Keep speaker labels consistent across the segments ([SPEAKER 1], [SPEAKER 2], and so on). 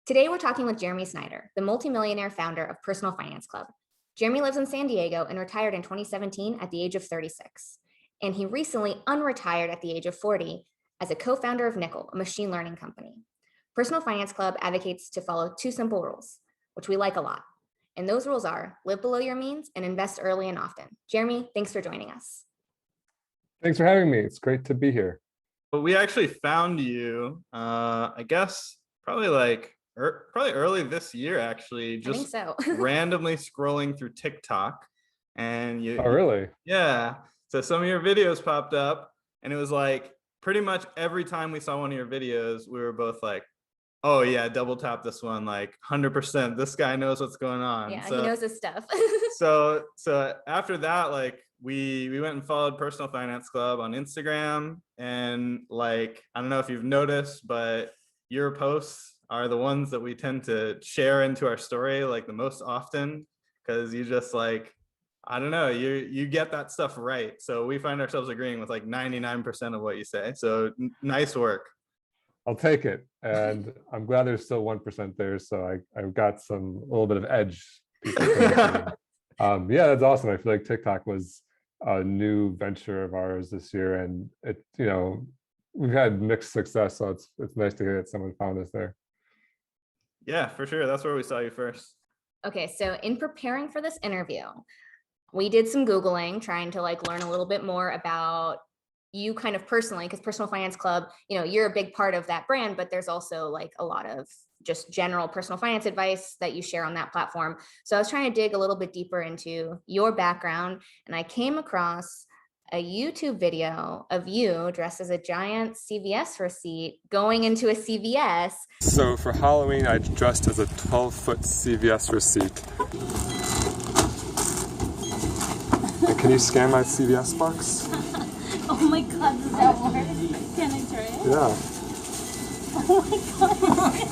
[SPEAKER 1] Today, we're talking with Jeremy Schneider, the multimillionaire founder of Personal Finance Club. Jeremy lives in San Diego and retired in 2017 at the age of 36. And he recently unretired at the age of 40 as a co-founder of Nickel, a machine learning company. Personal Finance Club advocates to follow two simple rules, which we like a lot. And those rules are live below your means and invest early and often. Jeremy, thanks for joining us.
[SPEAKER 2] Thanks for having me. It's great to be here.
[SPEAKER 3] Well, we actually found you, I guess, probably early this year, actually, just randomly scrolling through TikTok. And
[SPEAKER 2] Oh, really?
[SPEAKER 3] Yeah. So some of your videos popped up, and it was like pretty much every time we saw one of your videos, we were both like, oh yeah, double tap this one, like 100%. This guy knows what's going on.
[SPEAKER 1] Yeah, so, he knows his stuff.
[SPEAKER 3] so after that, like we went and followed Personal Finance Club on Instagram, and like I don't know if you've noticed, but your posts are the ones that we tend to share into our story like the most often, because you just like, I don't know, you get that stuff right. So we find ourselves agreeing with like 99% of what you say. So nice work.
[SPEAKER 2] I'll take it. And I'm glad there's still 1% there. So I've got a little bit of edge. Yeah, that's awesome. I feel like TikTok was a new venture of ours this year, and we've had mixed success. So it's nice to hear that someone found us there.
[SPEAKER 3] Yeah, for sure. That's where we saw you first.
[SPEAKER 1] Okay, so in preparing for this interview, we did some Googling, trying to like learn a little bit more about you kind of personally, because Personal Finance Club, you're a big part of that brand, but there's also like a lot of just general personal finance advice that you share on that platform. So I was trying to dig a little bit deeper into your background, and I came across a YouTube video of you dressed as a giant CVS receipt going into a CVS.
[SPEAKER 2] So for Halloween, I dressed as a 12-foot CVS receipt. Can you scan my CVS box?
[SPEAKER 4] Oh my god, does that work? Can I try it?
[SPEAKER 2] Yeah.
[SPEAKER 4] Oh my god.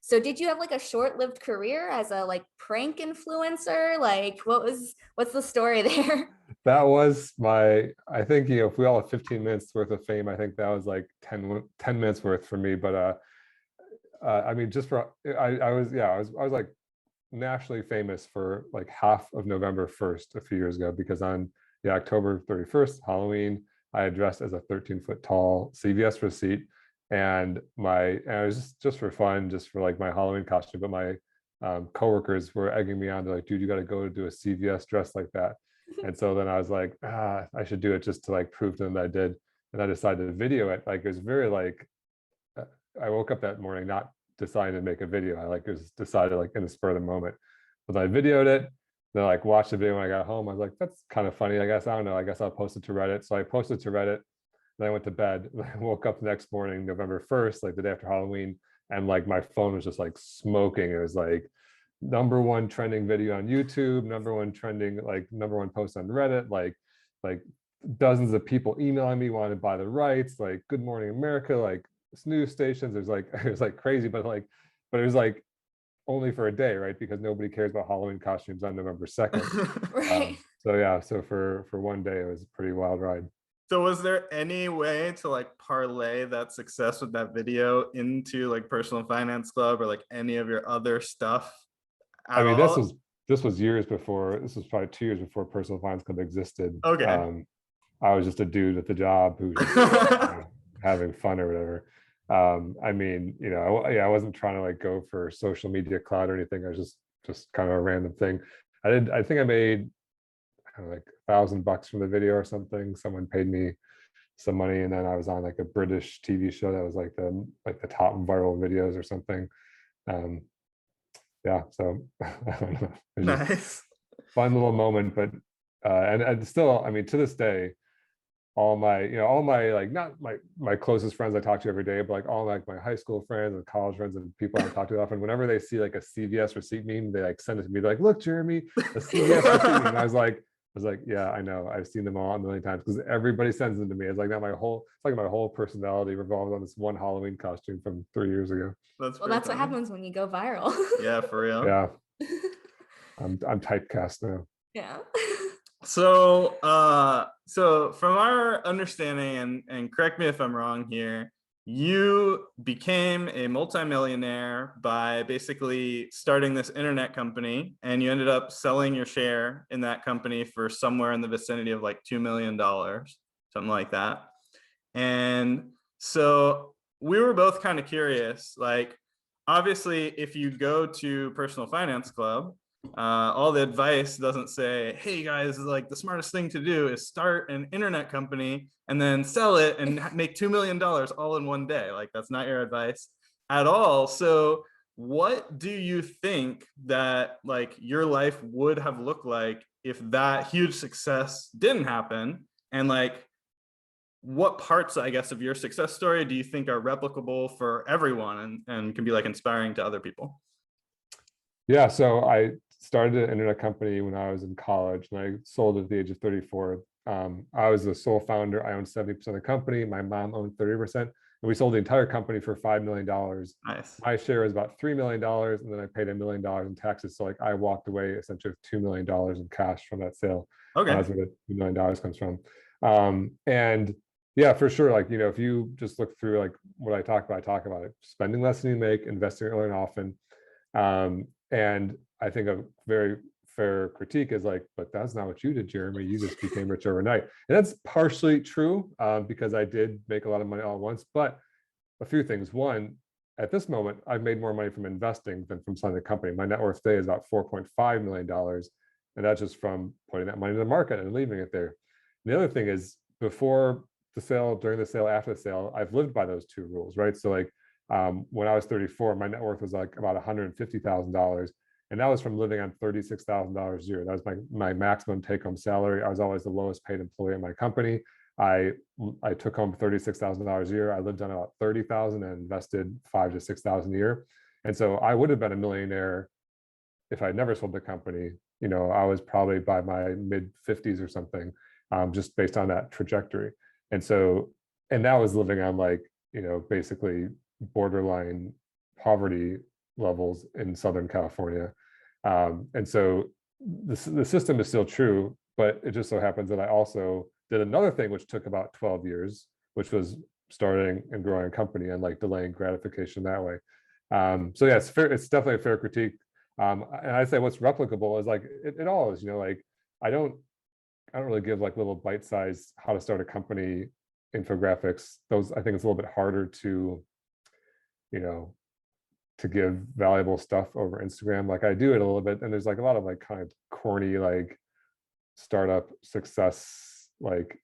[SPEAKER 1] So did you have like a short-lived career as a like prank influencer? Like what's the story there?
[SPEAKER 2] That was I think, if we all have 15 minutes worth of fame, I think that was like 10 minutes worth for me. But I mean, I was like nationally famous for like half of November 1st a few years ago, because on October 31st, Halloween, I had dressed as a 13-foot tall CVS receipt, and it was just for fun, just for like my Halloween costume. But my coworkers were egging me on to like, dude, you got to go to a CVS dress like that. And so then I was like, I should do it just to like prove to them that I did. And I decided to video it. Like, it was very like, I woke up that morning not deciding to make a video. I like just decided like in the spur of the moment. But I videoed it. Then I like watched the video when I got home. I was like, that's kind of funny. I guess, I don't know. I guess I'll post it to Reddit. So I posted to Reddit. Then I went to bed. I woke up the next morning, November 1st, like the day after Halloween, and like my phone was just like smoking. It was like #1 trending video on YouTube, #1 post on Reddit, like dozens of people emailing me wanting to buy the rights, like Good Morning America, like news stations. It was like crazy, but it was like only for a day, right? Because nobody cares about Halloween costumes on November 2nd.
[SPEAKER 1] Right.
[SPEAKER 2] So for one day, it was a pretty wild ride.
[SPEAKER 3] So was there any way to like parlay that success with that video into like Personal Finance Club or like any of your other stuff?
[SPEAKER 2] I mean, this was years before. This was probably 2 years before Personal Finance Club existed.
[SPEAKER 3] Okay.
[SPEAKER 2] I was just a dude at the job who was having fun or whatever. I mean, I wasn't trying to like go for social media clout or anything. I was just kind of a random thing. I think I made like $1,000 from the video or something. Someone paid me some money, and then I was on like a British TV show that was like the top viral videos or something. Yeah, so I don't know.
[SPEAKER 3] Nice.
[SPEAKER 2] Fun little moment, but and still, I mean, to this day, all my like, not my closest friends I talk to every day, but like all like my high school friends and college friends and people I talk to often, whenever they see like a CVS receipt meme, they like send it to me. They're like, look, Jeremy, a CVS receipt. And I was like, yeah, I know, I've seen them all a million times, because everybody sends them to me. It's like my whole personality revolves on this one Halloween costume from 3 years ago.
[SPEAKER 1] That's what happens when you go viral.
[SPEAKER 3] Yeah, for real.
[SPEAKER 2] Yeah. I'm typecast now.
[SPEAKER 1] Yeah.
[SPEAKER 3] So from our understanding, and correct me if I'm wrong here, you became a multimillionaire by basically starting this internet company, and you ended up selling your share in that company for somewhere in the vicinity of like $2 million, something like that. And so we were both kind of curious, like, obviously, if you go to Personal Finance Club, all the advice doesn't say, hey guys, like the smartest thing to do is start an internet company and then sell it and make $2 million all in one day. Like, that's not your advice at all. So what do you think that like your life would have looked like if that huge success didn't happen? And like, what parts, I guess, of your success story do you think are replicable for everyone and can be like inspiring to other people?
[SPEAKER 2] Yeah, so I started an internet company when I was in college, and I sold at the age of 34. I was the sole founder. I owned 70% of the company. My mom owned 30%, and we sold the entire company for $5 million.
[SPEAKER 3] Nice.
[SPEAKER 2] My share was about $3 million, and then I paid $1 million in taxes. So like I walked away essentially with $2 million in cash from that sale.
[SPEAKER 3] Okay.
[SPEAKER 2] That's where the $2 million comes from. And yeah, for sure. Like, if you just look through like what I talk about it, spending less than you make, investing early and often. And I think a very fair critique is like, but that's not what you did, Jeremy. You just became rich overnight. And that's partially true, because I did make a lot of money all at once. But a few things. One, at this moment, I've made more money from investing than from selling the company. My net worth today is about $4.5 million. And that's just from putting that money in the market and leaving it there. And the other thing is, before the sale, during the sale, after the sale, I've lived by those two rules, right? So like, when I was 34, my net worth was like about $150,000. And that was from living on $36,000 a year. That was my maximum take-home salary. I was always the lowest paid employee in my company. I took home $36,000 a year. I lived on about $30,000 and invested $5,000 to $6,000 a year. And so I would have been a millionaire if I never sold the company. I was probably by my mid 50s or something, just based on that trajectory. And that was living on like, basically borderline poverty levels in Southern California. And so the system is still true, but it just so happens that I also did another thing, which took about 12 years, which was starting and growing a company and like delaying gratification that way. So yeah, it's fair. It's definitely a fair critique. And I say what's replicable is like, it all is, like, I don't really give like little bite-sized how to start a company infographics. Those, I think it's a little bit harder to give valuable stuff over Instagram. Like I do it a little bit, and there's like a lot of like kind of corny like startup success like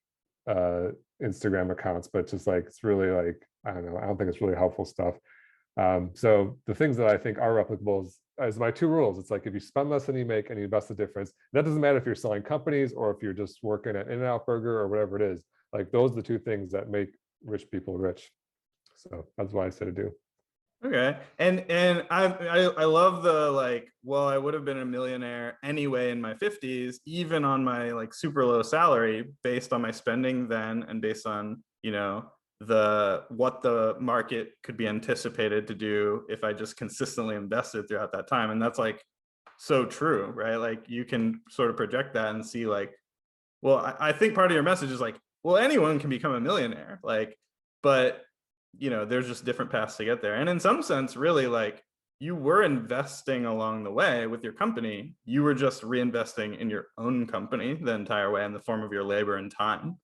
[SPEAKER 2] Instagram accounts, but just like it's really like, I don't know, I don't think it's really helpful stuff. So the things that I think are replicable is my two rules. It's like, if you spend less than you make and you invest the difference, that doesn't matter if you're selling companies or if you're just working at In-N-Out Burger or whatever it is. Like those are the two things that make rich people rich. So that's why I say to do.
[SPEAKER 3] Okay. And I love the like, well, I would have been a millionaire anyway in my 50s, even on my like super low salary, based on my spending then and based on, what the market could be anticipated to do if I just consistently invested throughout that time. And that's like so true, right? Like you can sort of project that and see like, well, I think part of your message is like, well, anyone can become a millionaire, like, but there's just different paths to get there. And in some sense, really, like, you were investing along the way with your company. You were just reinvesting in your own company the entire way in the form of your labor and time.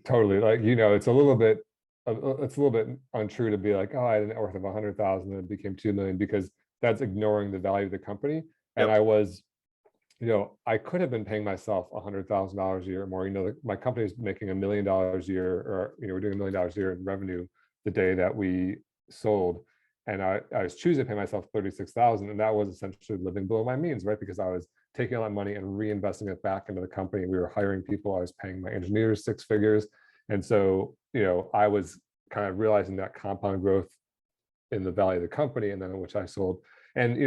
[SPEAKER 2] Totally. Like, it's a little bit untrue to be like, oh, I had a net worth of 100,000 and it became 2 million, because that's ignoring the value of the company. And
[SPEAKER 3] Yep.
[SPEAKER 2] I was, I could have been paying myself $100,000 a year or more. My company is making $1 million a year, or, we're doing $1 million a year in revenue the day that we sold. And I was choosing to pay myself 36,000, and that was essentially living below my means, right? Because I was taking all that money and reinvesting it back into the company. We were hiring people. I was paying my engineers 6 figures. And so, I was kind of realizing that compound growth in the value of the company, and then which I sold. And,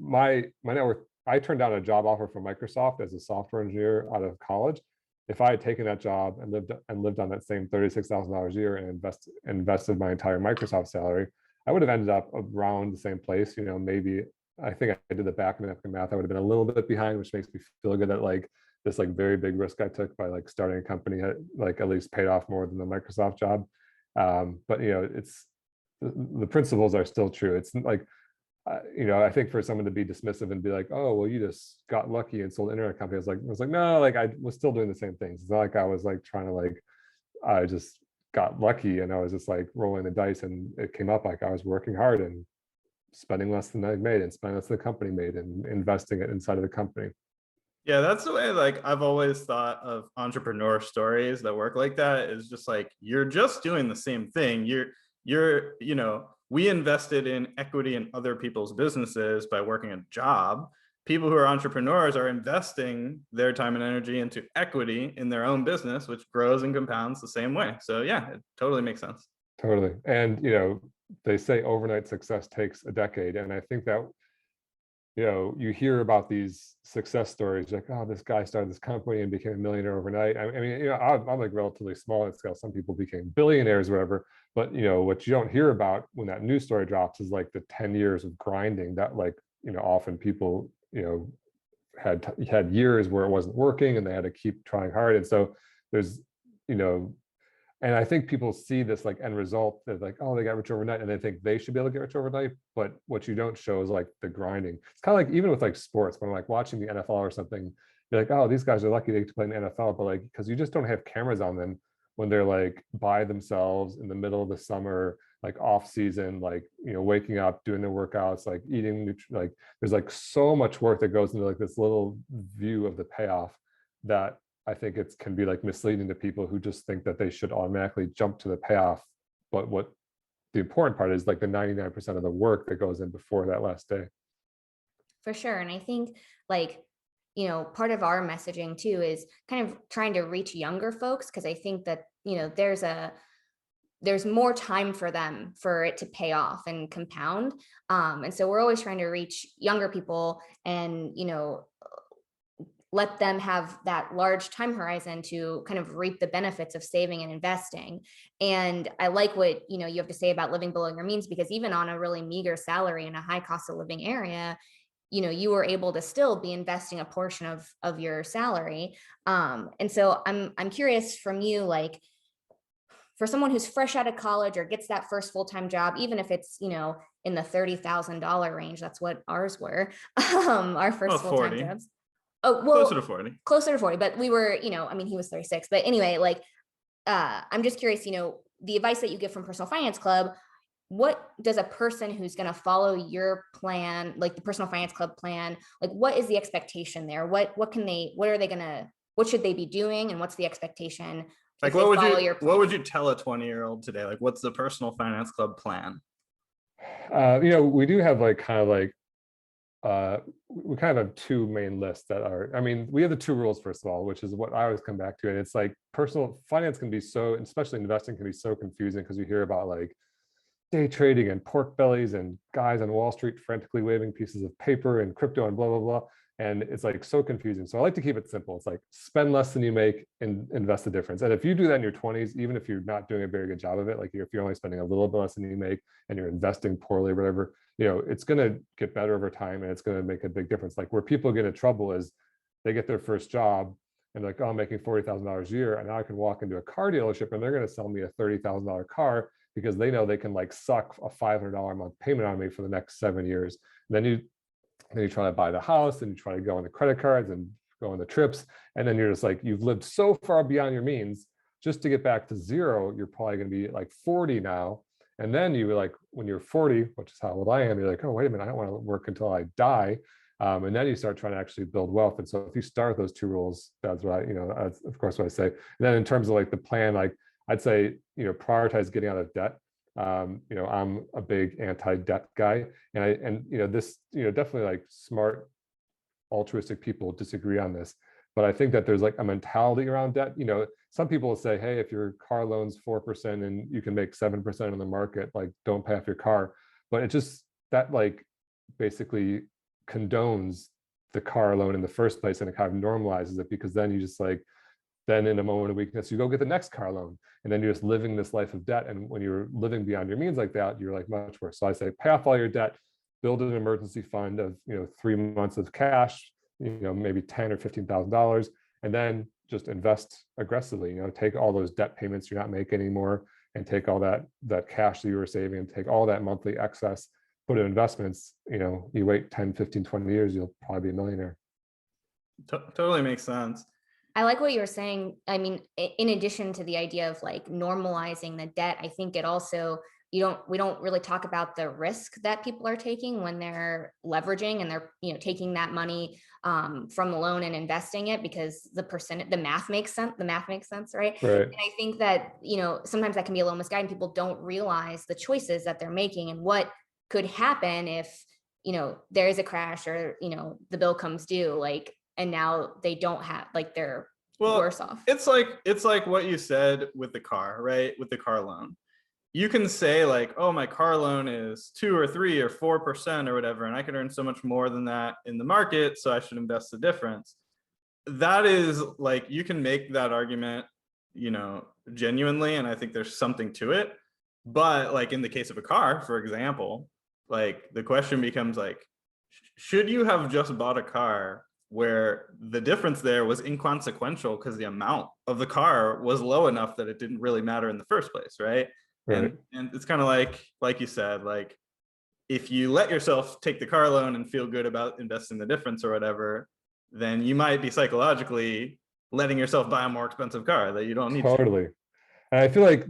[SPEAKER 2] my net worth, I turned down a job offer from Microsoft as a software engineer out of college. If I had taken that job and lived on that same $36,000 a year and invested my entire Microsoft salary, I would have ended up around the same place. Maybe, I think I did the back of napkin math. I would have been a little bit behind, which makes me feel good that like this like very big risk I took by like starting a company like at least paid off more than the Microsoft job. But it's the principles are still true. It's like I think for someone to be dismissive and be like, oh, well, you just got lucky and sold an internet company. I was like, no, like I was still doing the same things. It's not like I was like trying to like, I just got lucky and I was just like rolling the dice and it came up. Like I was working hard and spending less than I made and spending less than the company made and investing it inside of the company.
[SPEAKER 3] Yeah, that's the way like I've always thought of entrepreneur stories that work like that, is just like you're just doing the same thing. We invested in equity in other people's businesses by working a job. People who are entrepreneurs are investing their time and energy into equity in their own business, which grows and compounds the same way. So yeah, it totally makes sense.
[SPEAKER 2] Totally. And they say overnight success takes a decade, and I think that you hear about these success stories like, oh, this guy started this company and became a millionaire overnight. I mean, I'm like relatively small at scale. Some people became billionaires, whatever. But what you don't hear about when that news story drops is like the 10 years of grinding that like often people had years where it wasn't working and they had to keep trying hard. And so there's and I think people see this like end result that like, oh, they got rich overnight and they think they should be able to get rich overnight. But what you don't show is like the grinding. It's kind of like even with like sports, when I'm like watching the NFL or something, you're like, oh, these guys are lucky they get to play in the NFL. But like, because you just don't have cameras on them when they're like by themselves in the middle of the summer, like off season, like, waking up, doing their workouts, like eating, like there's like so much work that goes into like this little view of the payoff that I think it can be like misleading to people who just think that they should automatically jump to the payoff. But what the important part is like the 99% of the work that goes in before that last day.
[SPEAKER 1] For sure. And I think like, part of our messaging too is kind of trying to reach younger folks, because I think that, there's more time for them for it to pay off and compound. And so we're always trying to reach younger people and, let them have that large time horizon to kind of reap the benefits of saving and investing. And I like what, you have to say about living below your means, because even on a really meager salary in a high cost of living area, you were able to still be investing a portion of your salary. And so I'm curious from you, like, for someone who's fresh out of college or gets that first full-time job, even if it's, in the $30,000 range, that's what ours were, our first full-time jobs. Oh, well, closer to 40, but we were, he was 36, but anyway, like, I'm just curious, the advice that you give from Personal Finance Club, what does a person who's going to follow your plan, like the Personal Finance Club plan, like what is the expectation there? What should they be doing? And what's the expectation?
[SPEAKER 3] Like, what would you tell a 20-year-old today? Like, what's the Personal Finance Club plan?
[SPEAKER 2] We do have like kind of like, we kind of have two main lists that are, we have the two rules, first of all, which is what I always come back to. And it's like personal finance can be so, especially investing can be so confusing because you hear about like day trading and pork bellies and guys on Wall Street frantically waving pieces of paper and crypto and blah, blah, blah. And it's like so confusing. So I like to keep it simple. It's like spend less than you make and invest the difference. And if you do that in your 20s, even if you're not doing a very good job of it, like if you're only spending a little bit less than you make and you're investing poorly or whatever, it's going to get better over time and it's going to make a big difference. Like where people get in trouble is they get their first job and like, oh, I'm making $40,000 a year. And now I can walk into a car dealership and they're going to sell me a $30,000 car because they know they can like suck a $500 a month payment on me for the next 7 years. And then you try to buy the house and you try to go on the credit cards and go on the trips. And then you're just like, you've lived so far beyond your means just to get back to zero. You're probably going to be like 40 now. And then you like, when you're 40, which is how old I am, you're like, oh, wait a minute, I don't want to work until I die. And then you start trying to actually build wealth. And so if you start with those two rules, that's what that's of course what I say. And then in terms of like the plan, like I'd say, prioritize getting out of debt. I'm a big anti-debt guy, and this definitely like smart altruistic people disagree on this, but I think that there's like a mentality around debt. Some people will say, hey, if your car loan's 4% and you can make 7% in the market, like don't pay off your car. But it just that like basically condones the car loan in the first place, and it kind of normalizes it, because then you just like, then in a moment of weakness, you go get the next car loan, and then you're just living this life of debt. And when you're living beyond your means like that, you're like much worse. So I say, pay off all your debt, build an emergency fund of 3 months of cash, maybe $10,000 or $15,000, and then just invest aggressively, you know, take all those debt payments you're not making anymore and take all that cash that you were saving and take all that monthly excess, put it in investments. You know, you wait 10, 15, 20 years, you'll probably be a millionaire.
[SPEAKER 3] Totally makes sense.
[SPEAKER 1] I like what you're saying. I mean, in addition to the idea of like normalizing the debt, I think it also, we don't really talk about the risk that people are taking when they're leveraging and they're, you know, taking that money from the loan and investing it, because the math makes sense, right?
[SPEAKER 2] Right.
[SPEAKER 1] And I think that, you know, sometimes that can be a little misguided. People don't realize the choices that they're making and what could happen if, you know, there is a crash or, you know, the bill comes due, like, and now they don't have, like, they're worse off.
[SPEAKER 3] It's like what you said with the car, right? With the car loan. You can say like, oh, my car loan is 2 or 3 or 4% or whatever, and I could earn so much more than that in the market, so I should invest the difference. That is like, you can make that argument, you know, genuinely, and I think there's something to it. But like in the case of a car, for example, like the question becomes like, should you have just bought a car where the difference there was inconsequential because the amount of the car was low enough that it didn't really matter in the first place, right?
[SPEAKER 2] Right.
[SPEAKER 3] And it's kind of like you said, like if you let yourself take the car loan and feel good about investing the difference or whatever, then you might be psychologically letting yourself buy a more expensive car that you don't need.
[SPEAKER 2] Totally. And I feel like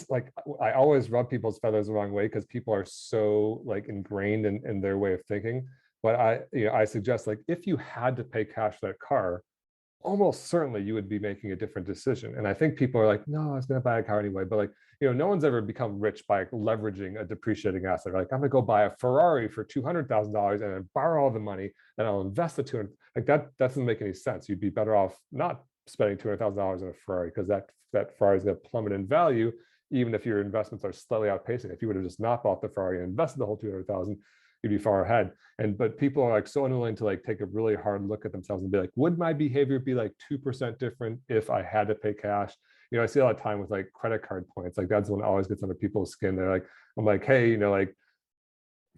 [SPEAKER 2] like I always rub people's feathers the wrong way because people are so like ingrained in their way of thinking. But I suggest, like, if you had to pay cash for that car, almost certainly you would be making a different decision. And I think people are like, no, I was going to buy a car anyway. But like, you know, no one's ever become rich by leveraging a depreciating asset. Like, I'm going to go buy a Ferrari for $200,000 and then borrow all the money, and I'll invest the 200. Like that doesn't make any sense. You'd be better off not spending $200,000 on a Ferrari, because that Ferrari is going to plummet in value, even if your investments are slightly outpacing. If you would have just not bought the Ferrari and invested the whole 200,000, you'd be far ahead. But people are like so unwilling to like take a really hard look at themselves and be like, would my behavior be like 2% different if I had to pay cash? You know, I see a lot of time with like credit card points. Like that's one that always gets under people's skin. They're like, I'm like, hey, you know, like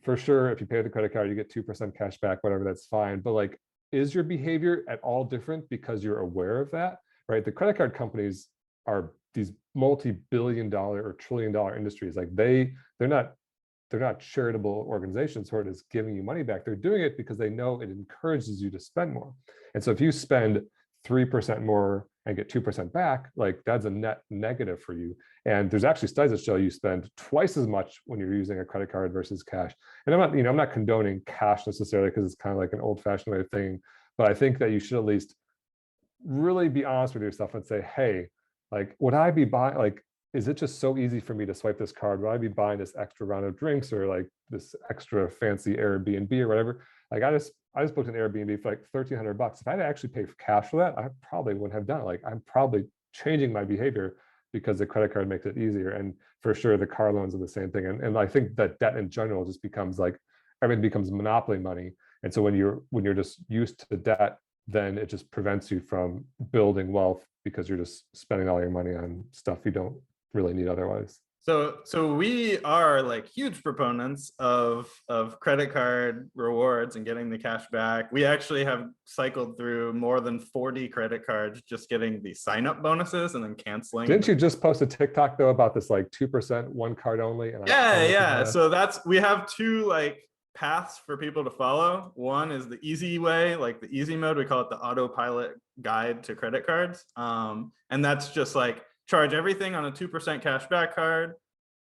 [SPEAKER 2] for sure, if you pay with the credit card, you get 2% cash back, whatever, that's fine. But like, is your behavior at all different because you're aware of that, right? The credit card companies are these multi-billion-dollar or trillion-dollar industries. Like they're not charitable organizations who are just giving you money back. They're doing it because they know it encourages you to spend more. And so if you spend 3% more and get 2% back, like that's a net negative for you. And there's actually studies that show you spend twice as much when you're using a credit card versus cash. And I'm not condoning cash necessarily, because it's kind of like an old-fashioned way of thinking, but I think that you should at least really be honest with yourself and say, hey, like, would I be buying, like, is it just so easy for me to swipe this card? Would I be buying this extra round of drinks or like this extra fancy Airbnb or whatever? Like I just booked an Airbnb for like $1,300. If I had to actually pay for cash for that, I probably wouldn't have done it. Like I'm probably changing my behavior because the credit card makes it easier. And for sure, the car loans are the same thing. And I think that debt in general just becomes like, everything becomes monopoly money. And so when you're just used to the debt, then it just prevents you from building wealth because you're just spending all your money on stuff you don't really need otherwise.
[SPEAKER 3] So we are like huge proponents of credit card rewards and getting the cash back. We actually have cycled through more than 40 credit cards just getting the sign up bonuses and then canceling.
[SPEAKER 2] Didn't you just post a TikTok though about this like 2% one card only? And
[SPEAKER 3] yeah. So we have two like paths for people to follow. One is the easy way, like the easy mode. We call it the autopilot guide to credit cards. And that's just like, charge everything on a 2% cash back card,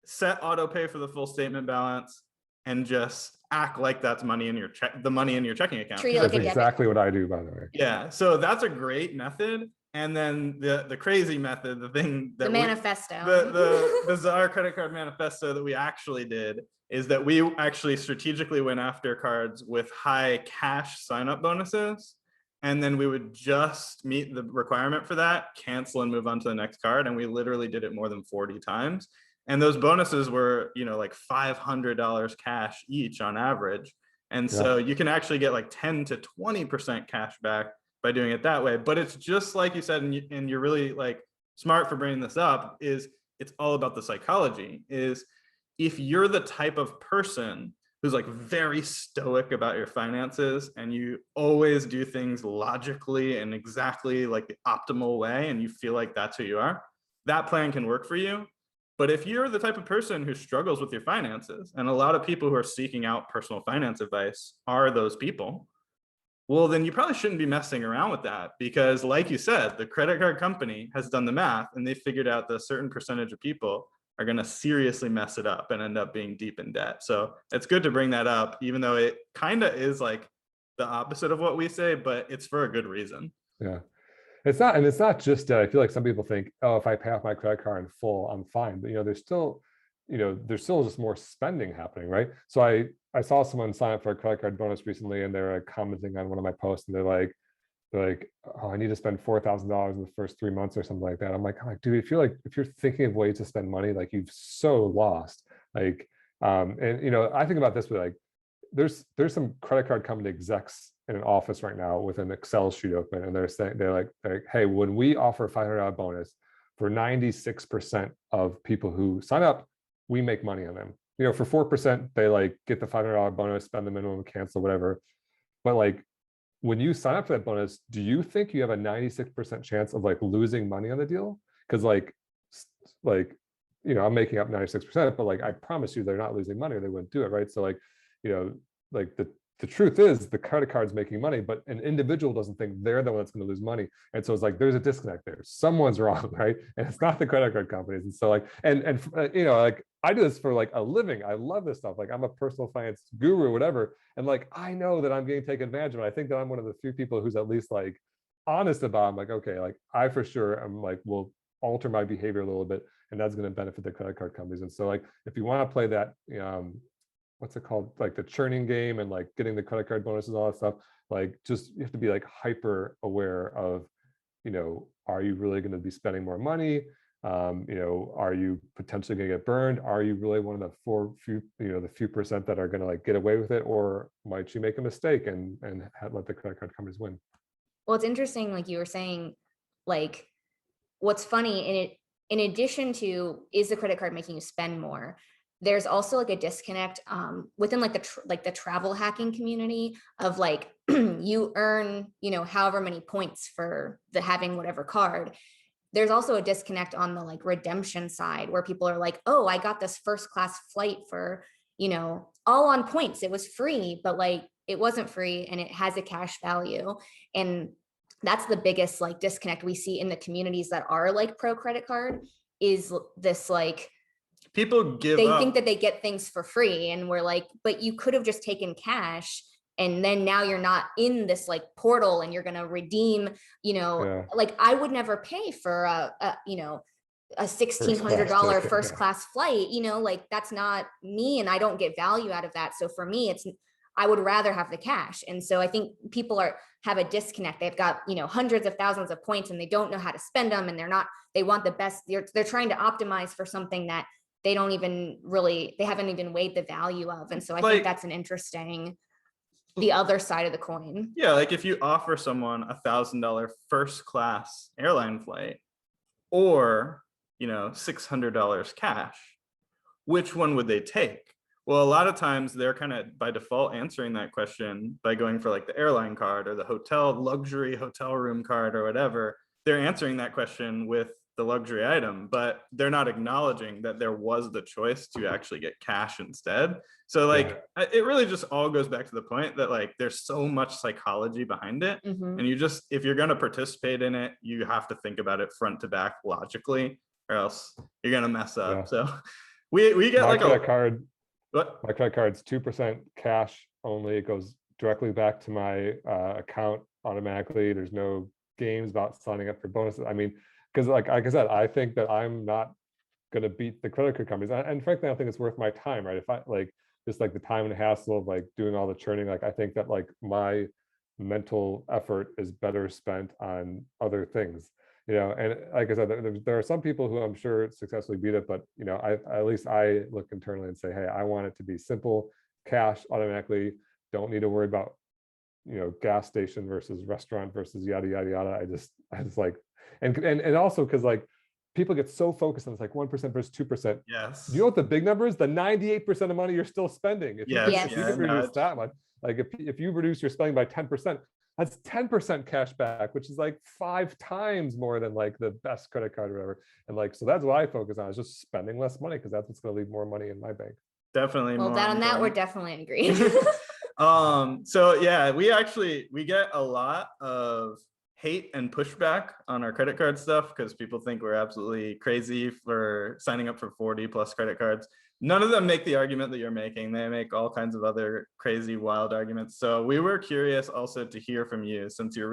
[SPEAKER 3] set auto pay for the full statement balance, and just act like that's money in your the money in your checking account.
[SPEAKER 2] That's exactly what I do, by the way.
[SPEAKER 3] Yeah, so that's a great method. And then the crazy method, the thing that
[SPEAKER 1] the manifesto,
[SPEAKER 3] the bizarre credit card manifesto that we actually did is that we actually strategically went after cards with high cash sign up bonuses. And then we would just meet the requirement for that, cancel and move on to the next card. And we literally did it more than 40 times. And those bonuses were, you know, like $500 cash each on average. And so you can actually get like 10 to 20% cash back by doing it that way. But it's just like you said, and you're really like smart for bringing this up, is it's all about the psychology. Is if you're the type of person who's like very stoic about your finances, and you always do things logically and exactly like the optimal way, and you feel like that's who you are, that plan can work for you. But if you're the type of person who struggles with your finances, and a lot of people who are seeking out personal finance advice are those people, well, then you probably shouldn't be messing around with that, because like you said, the credit card company has done the math and they figured out that a certain percentage of people are going to seriously mess it up and end up being deep in debt. So it's good to bring that up, even though it kind of is like the opposite of what we say, but it's for a good reason.
[SPEAKER 2] Yeah. It's not, and it's not just, I feel like some people think, oh, if I pay off my credit card in full, I'm fine. But, there's still just more spending happening, right? So I saw someone sign up for a credit card bonus recently, and they're commenting on one of my posts, and they're like, oh, I need to spend $4,000 in the first 3 months or something like that. I'm like, dude, I feel like if you're thinking of ways to spend money, like you've so lost. And I think about this with there's some credit card company execs in an office right now with an Excel sheet open, and they're like, hey, when we offer a $500 bonus for 96% of people who sign up, we make money on them. For 4%, they get the $500 bonus, spend the minimum, cancel, whatever. But when you sign up for that bonus, do you think you have a 96% chance of losing money on the deal? Because I'm making up 96%, but I promise you they're not losing money or they wouldn't do it, right? So the truth is the credit card's making money, but an individual doesn't think they're the one that's going to lose money. And so it's there's a disconnect there. Someone's wrong, right? And it's not the credit card companies. And so I do this for a living. I love this stuff. I'm a personal finance guru, whatever. And I know that I'm getting taken advantage of. I think that I'm one of the few people who's at least honest about, I'm okay, I for sure am will alter my behavior a little bit, and that's going to benefit the credit card companies. And so if you want to play that, what's it called? The churning game and getting the credit card bonuses, all that stuff, just you have to be hyper aware of, are you really going to be spending more money? Are you potentially going to get burned? Are you really one of the few percent that are going to get away with it, or might you make a mistake and let the credit card companies win?
[SPEAKER 1] Well, it's interesting, like you were saying, what's funny in addition to, is the credit card making you spend more? There's also a disconnect within the travel hacking community of you earn, however many points for having whatever card. There's also a disconnect on the redemption side, where people are oh, I got this first class flight for, all on points. It was free, but it wasn't free, and it has a cash value. And that's the biggest disconnect we see in the communities that are pro credit card, is this
[SPEAKER 3] people give
[SPEAKER 1] they
[SPEAKER 3] up.
[SPEAKER 1] think that they get things for free, and we're but you could have just taken cash, and then now you're not in this portal, and you're going to redeem,
[SPEAKER 2] Yeah.
[SPEAKER 1] I would never pay for a $1,600 first class flight, that's not me, and I don't get value out of that. So for me, I would rather have the cash. And so I think people have a disconnect. They've got, hundreds of thousands of points, and they don't know how to spend them, and they want the best. They're trying to optimize for something that they haven't even weighed the value of. And so I think that's an interesting, the other side of the coin.
[SPEAKER 3] Yeah. If you offer someone $1,000 first class airline flight, or, $600 cash, which one would they take? Well, a lot of times they're kind of by default answering that question by going for the airline card or the luxury hotel room card or whatever. They're answering that question with the luxury item, but they're not acknowledging that there was the choice to actually get cash instead. So it really just all goes back to the point that there's so much psychology behind it.
[SPEAKER 1] Mm-hmm.
[SPEAKER 3] And if you're going to participate in it, you have to think about it front to back logically, or else you're going to mess up. Yeah. So we get
[SPEAKER 2] my credit card.
[SPEAKER 3] What?
[SPEAKER 2] My credit card's 2% cash only. It goes directly back to my account automatically. There's no games about signing up for bonuses. I mean, because like I said, I think that I'm not going to beat the credit card companies, and frankly, I don't think it's worth my time, right? If I just the time and hassle of doing all the churning, I think that my mental effort is better spent on other things, and like I said, there are some people who I'm sure successfully beat it, but at least I look internally and say, hey, I want it to be simple, cash automatically, don't need to worry about gas station versus restaurant versus yada yada yada. I just and also because people get so focused on it's like 1% versus 2%.
[SPEAKER 3] Yes.
[SPEAKER 2] You know what the big number is? The 98% of money you're still spending. If you,
[SPEAKER 3] Yes.
[SPEAKER 2] if you
[SPEAKER 1] Yes.
[SPEAKER 2] can reduce that much, like if you reduce your spending by 10%, that's 10% cash back, which is like 5 times more than like the best credit card or whatever. And like, so that's what I focus on, is just spending less money, because that's what's going to leave more money in my bank.
[SPEAKER 3] Definitely.
[SPEAKER 1] Well,
[SPEAKER 3] more
[SPEAKER 1] that on that, we're
[SPEAKER 3] important.
[SPEAKER 1] definitely agreed.
[SPEAKER 3] So yeah, we get a lot of hate and pushback on our credit card stuff because people think we're absolutely crazy for signing up for 40 plus credit cards. None of them make the argument that you're making. They make all kinds of other crazy, wild arguments. So we were curious also to hear from you, since you're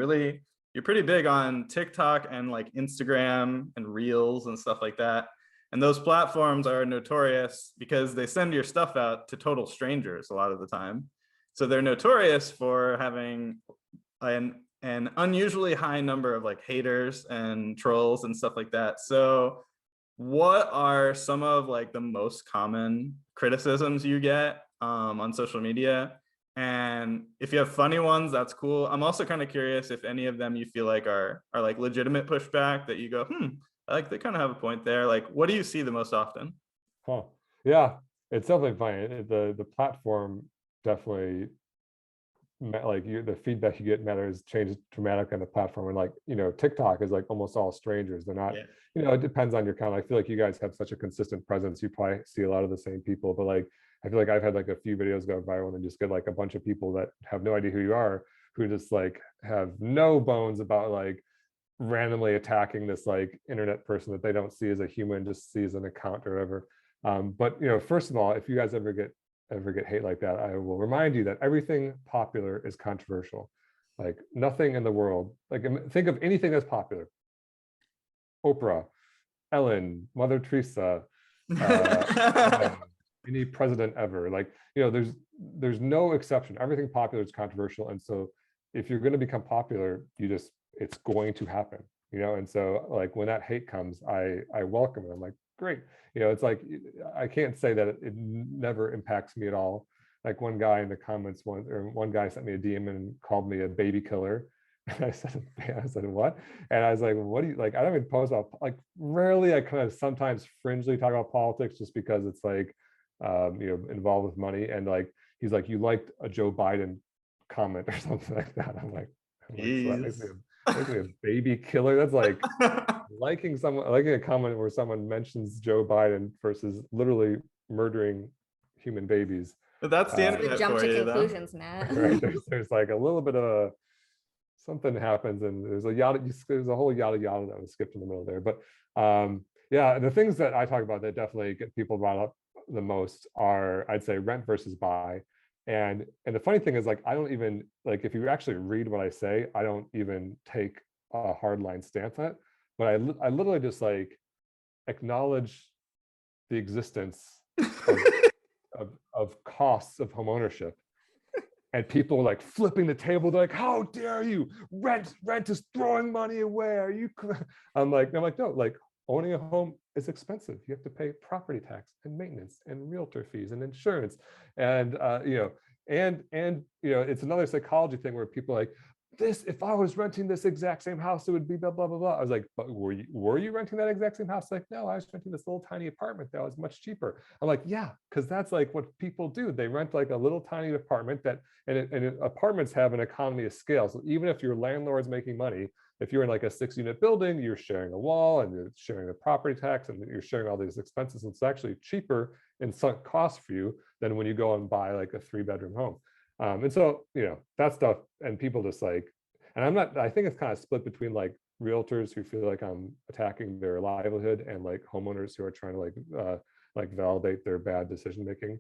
[SPEAKER 3] pretty big on TikTok and like Instagram and Reels and stuff like that. And those platforms are notorious because they send your stuff out to total strangers a lot of the time. So they're notorious for having an unusually high number of like haters and trolls and stuff like that. So what are some of like the most common criticisms you get on social media? And if you have funny ones, that's cool. I'm also kind of curious if any of them you feel like are like legitimate pushback that you go, like they kind of have a point there. Like, what do you see the most often?
[SPEAKER 2] Yeah, it's definitely funny. The platform definitely, like the feedback you get matters, changes dramatically on the platform. And like, TikTok is like almost all strangers. They're not, it depends on your account. I feel like you guys have such a consistent presence. You probably see a lot of the same people, but like, I feel like I've had like a few videos go viral and just get like a bunch of people that have no idea who you are, who just like have no bones about like randomly attacking this like internet person that they don't see as a human, just sees an account or whatever. But first of all, if you guys ever get hate like that, I will remind you that everything popular is controversial. Like nothing in the world, like think of anything that's popular. Oprah, Ellen, Mother Teresa, any president ever. Like, there's no exception. Everything popular is controversial. And so if you're going to become popular, it's going to happen, and so like when that hate comes, I welcome it. I'm like, great. It's like, I can't say that it never impacts me at all. Like one guy in the comments, one guy sent me a DM and called me a baby killer. And I said, what? And I was like, what do you like? I don't even post about, like, rarely. I kind of sometimes fringely talk about politics just because it's like, involved with money. And like, he's like, you liked a Joe Biden comment or something like that. I'm like so that makes me a baby killer. That's like liking a comment where someone mentions Joe Biden versus literally murdering human babies.
[SPEAKER 3] But that's the internet
[SPEAKER 1] jump
[SPEAKER 3] for
[SPEAKER 1] to
[SPEAKER 3] you,
[SPEAKER 1] conclusions, Matt.
[SPEAKER 2] Right? There's like a little bit of something happens, and there's a whole yada yada that was skipped in the middle there. But yeah, the things that I talk about that definitely get people brought up the most are, I'd say, rent versus buy. And the funny thing is, like, I don't even, like, if you actually read what I say, I don't even take a hardline stance on it. But I literally just like acknowledge the existence of costs of homeownership. And people are like flipping the table. They're like, "How dare you? Rent is throwing money away. Are you?" I'm like, no, like, owning a home is expensive. You have to pay property tax and maintenance and realtor fees and insurance. And it's another psychology thing where people are like, this, if I was renting this exact same house, it would be blah, blah, blah, blah. I was like, but were you renting that exact same house? Like, no, I was renting this little tiny apartment that was much cheaper. I'm like, yeah, because that's like what people do. They rent like a little tiny apartment and apartments have an economy of scale. So even if your landlord's making money, if you're in like a 6-unit building, you're sharing a wall and you're sharing the property tax and you're sharing all these expenses. It's actually cheaper in sunk cost for you than when you go and buy like a 3-bedroom home. And so, that stuff, and people just like, and I think it's kind of split between like realtors who feel like I'm attacking their livelihood and like homeowners who are trying to like validate their bad decision making.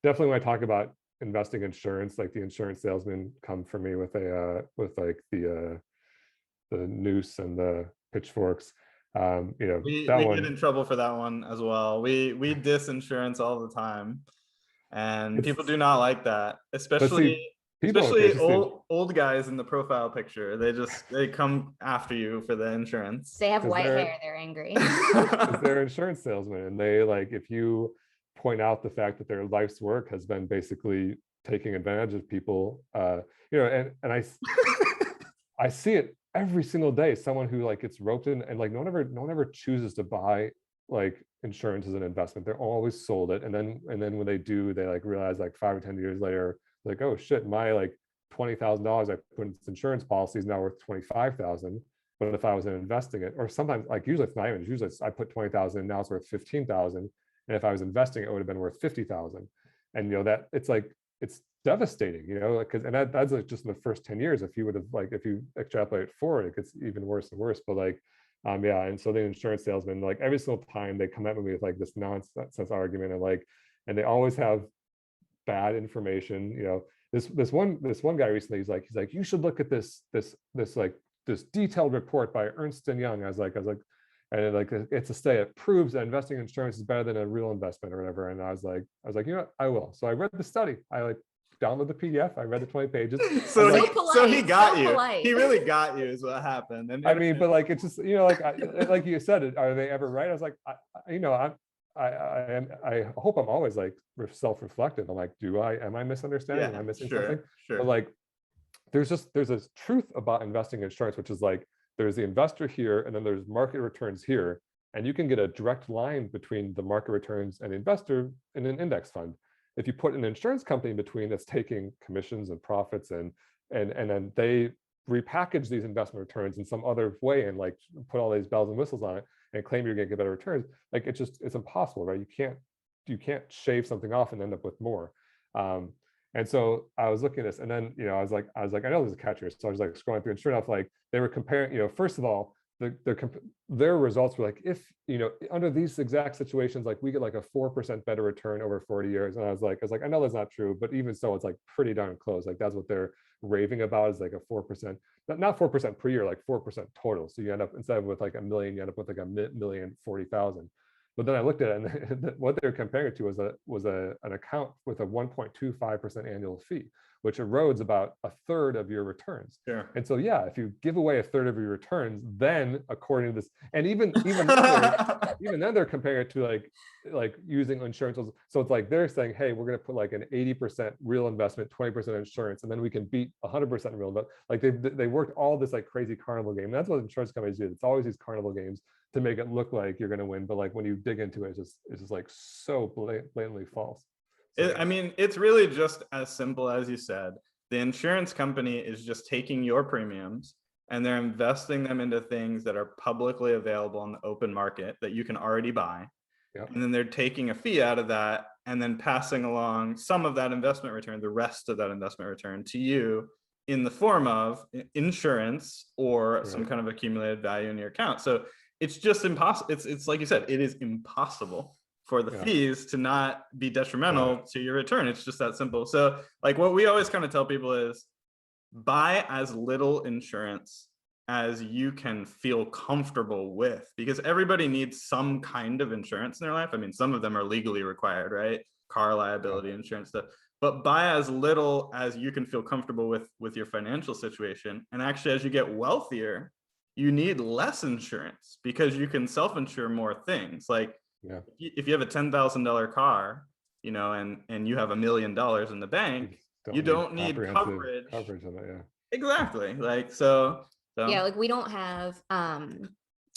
[SPEAKER 2] Definitely when I talk about investing insurance, like the insurance salesmen come for me with like the noose and the pitchforks.
[SPEAKER 3] We get in trouble for that one as well. We diss insurance all the time, and people do not like that, especially old guys in the profile picture. They come after you for the insurance.
[SPEAKER 1] They have white hair, they're angry.
[SPEAKER 2] They're insurance salesmen, and they like, if you point out the fact that their life's work has been basically taking advantage of people, and I I see it every single day. Someone who like gets roped in, and like no one ever chooses to buy like insurance as an investment. They're always sold it, and then when they do, they like realize like 5 or 10 years later, like, oh shit, my like $20,000 I put in this insurance policy is now worth 25,000. But if I was investing it, or sometimes like usually it's not even, usually it's, I put 20,000 and now it's worth 15,000. And if I was investing, it would have been worth 50,000. And that it's like, it's devastating, because, and that's like just in the first 10 years. If you would have like, if you extrapolate forward, it gets even worse and worse. But like, yeah. And so the insurance salesman, like every single time they come at me with like this nonsense argument, and they always have bad information. This one guy recently, he's like, you should look at this detailed report by Ernst and Young. I was like, and like it's a study that proves that investing in insurance is better than a real investment or whatever. And I was like, I will. So I read the study. I like downloaded the PDF. I read the 20 pages.
[SPEAKER 3] So,
[SPEAKER 1] So
[SPEAKER 3] he,
[SPEAKER 1] polite,
[SPEAKER 3] so he got
[SPEAKER 1] so
[SPEAKER 3] you.
[SPEAKER 1] polite.
[SPEAKER 3] He really got you is what happened. And
[SPEAKER 2] I mean, but like, it's just, like you said, are they ever right? I was like, I hope I'm always like self-reflective. I'm like, am I misunderstanding? Am I missing something?
[SPEAKER 3] Sure.
[SPEAKER 2] But like, there's a truth about investing in insurance, which is like, there's the investor here, and then there's market returns here. And you can get a direct line between the market returns and the investor in an index fund. If you put an insurance company in between that's taking commissions and profits, and then they repackage these investment returns in some other way and like put all these bells and whistles on it and claim you're gonna get better returns, like it's impossible, right? You can't shave something off and end up with more. And so I was looking at this, and then I was like, I know there's a catch here. So I was like scrolling through, and sure enough, like they were comparing. First of all, their results were like, if under these exact situations, like we get like a 4% better return over 40 years. And I was like, I know that's not true, but even so, it's like pretty darn close. Like that's what they're raving about, is like a 4%, not 4% per year, like 4% total. So you end up, instead of with like a million, you end up with like $1,040,000. But then I looked at it, and what they're comparing it to was an account with a 1.25% annual fee, which erodes about a third of your returns.
[SPEAKER 3] Sure.
[SPEAKER 2] And so, yeah, if you give away a third of your returns, then according to this, and even then they're comparing it to like using insurance. So it's like they're saying, hey, we're going to put like an 80% real investment, 20% insurance, and then we can beat 100% real investment. Like they worked all this like crazy carnival game. And that's what insurance companies do. It's always these carnival games to make it look like you're going to win, but like when you dig into it, it's just like so blatantly false. So,
[SPEAKER 3] I mean, it's really just as simple as you said. The insurance company is just taking your premiums and they're investing them into things that are publicly available on the open market that you can already buy.
[SPEAKER 2] Yep.
[SPEAKER 3] And then they're taking a fee out of that and then passing along some of that investment return, the rest of that investment return, to you in the form of insurance or some kind of accumulated value in your account. So it's just impossible. It's like you said, it is impossible for the fees to not be detrimental to your return. It's just that simple. So like what we always kind of tell people is buy as little insurance as you can feel comfortable with, because everybody needs some kind of insurance in their life. I mean, some of them are legally required, right? Car liability insurance stuff, but buy as little as you can feel comfortable with your financial situation. And actually, as you get wealthier, you need less insurance because you can self-insure more things. Like if you have a $10,000 car, and you have $1 million in the bank, you don't need coverage
[SPEAKER 2] on that.
[SPEAKER 3] Exactly. Like, so
[SPEAKER 1] yeah, like we don't have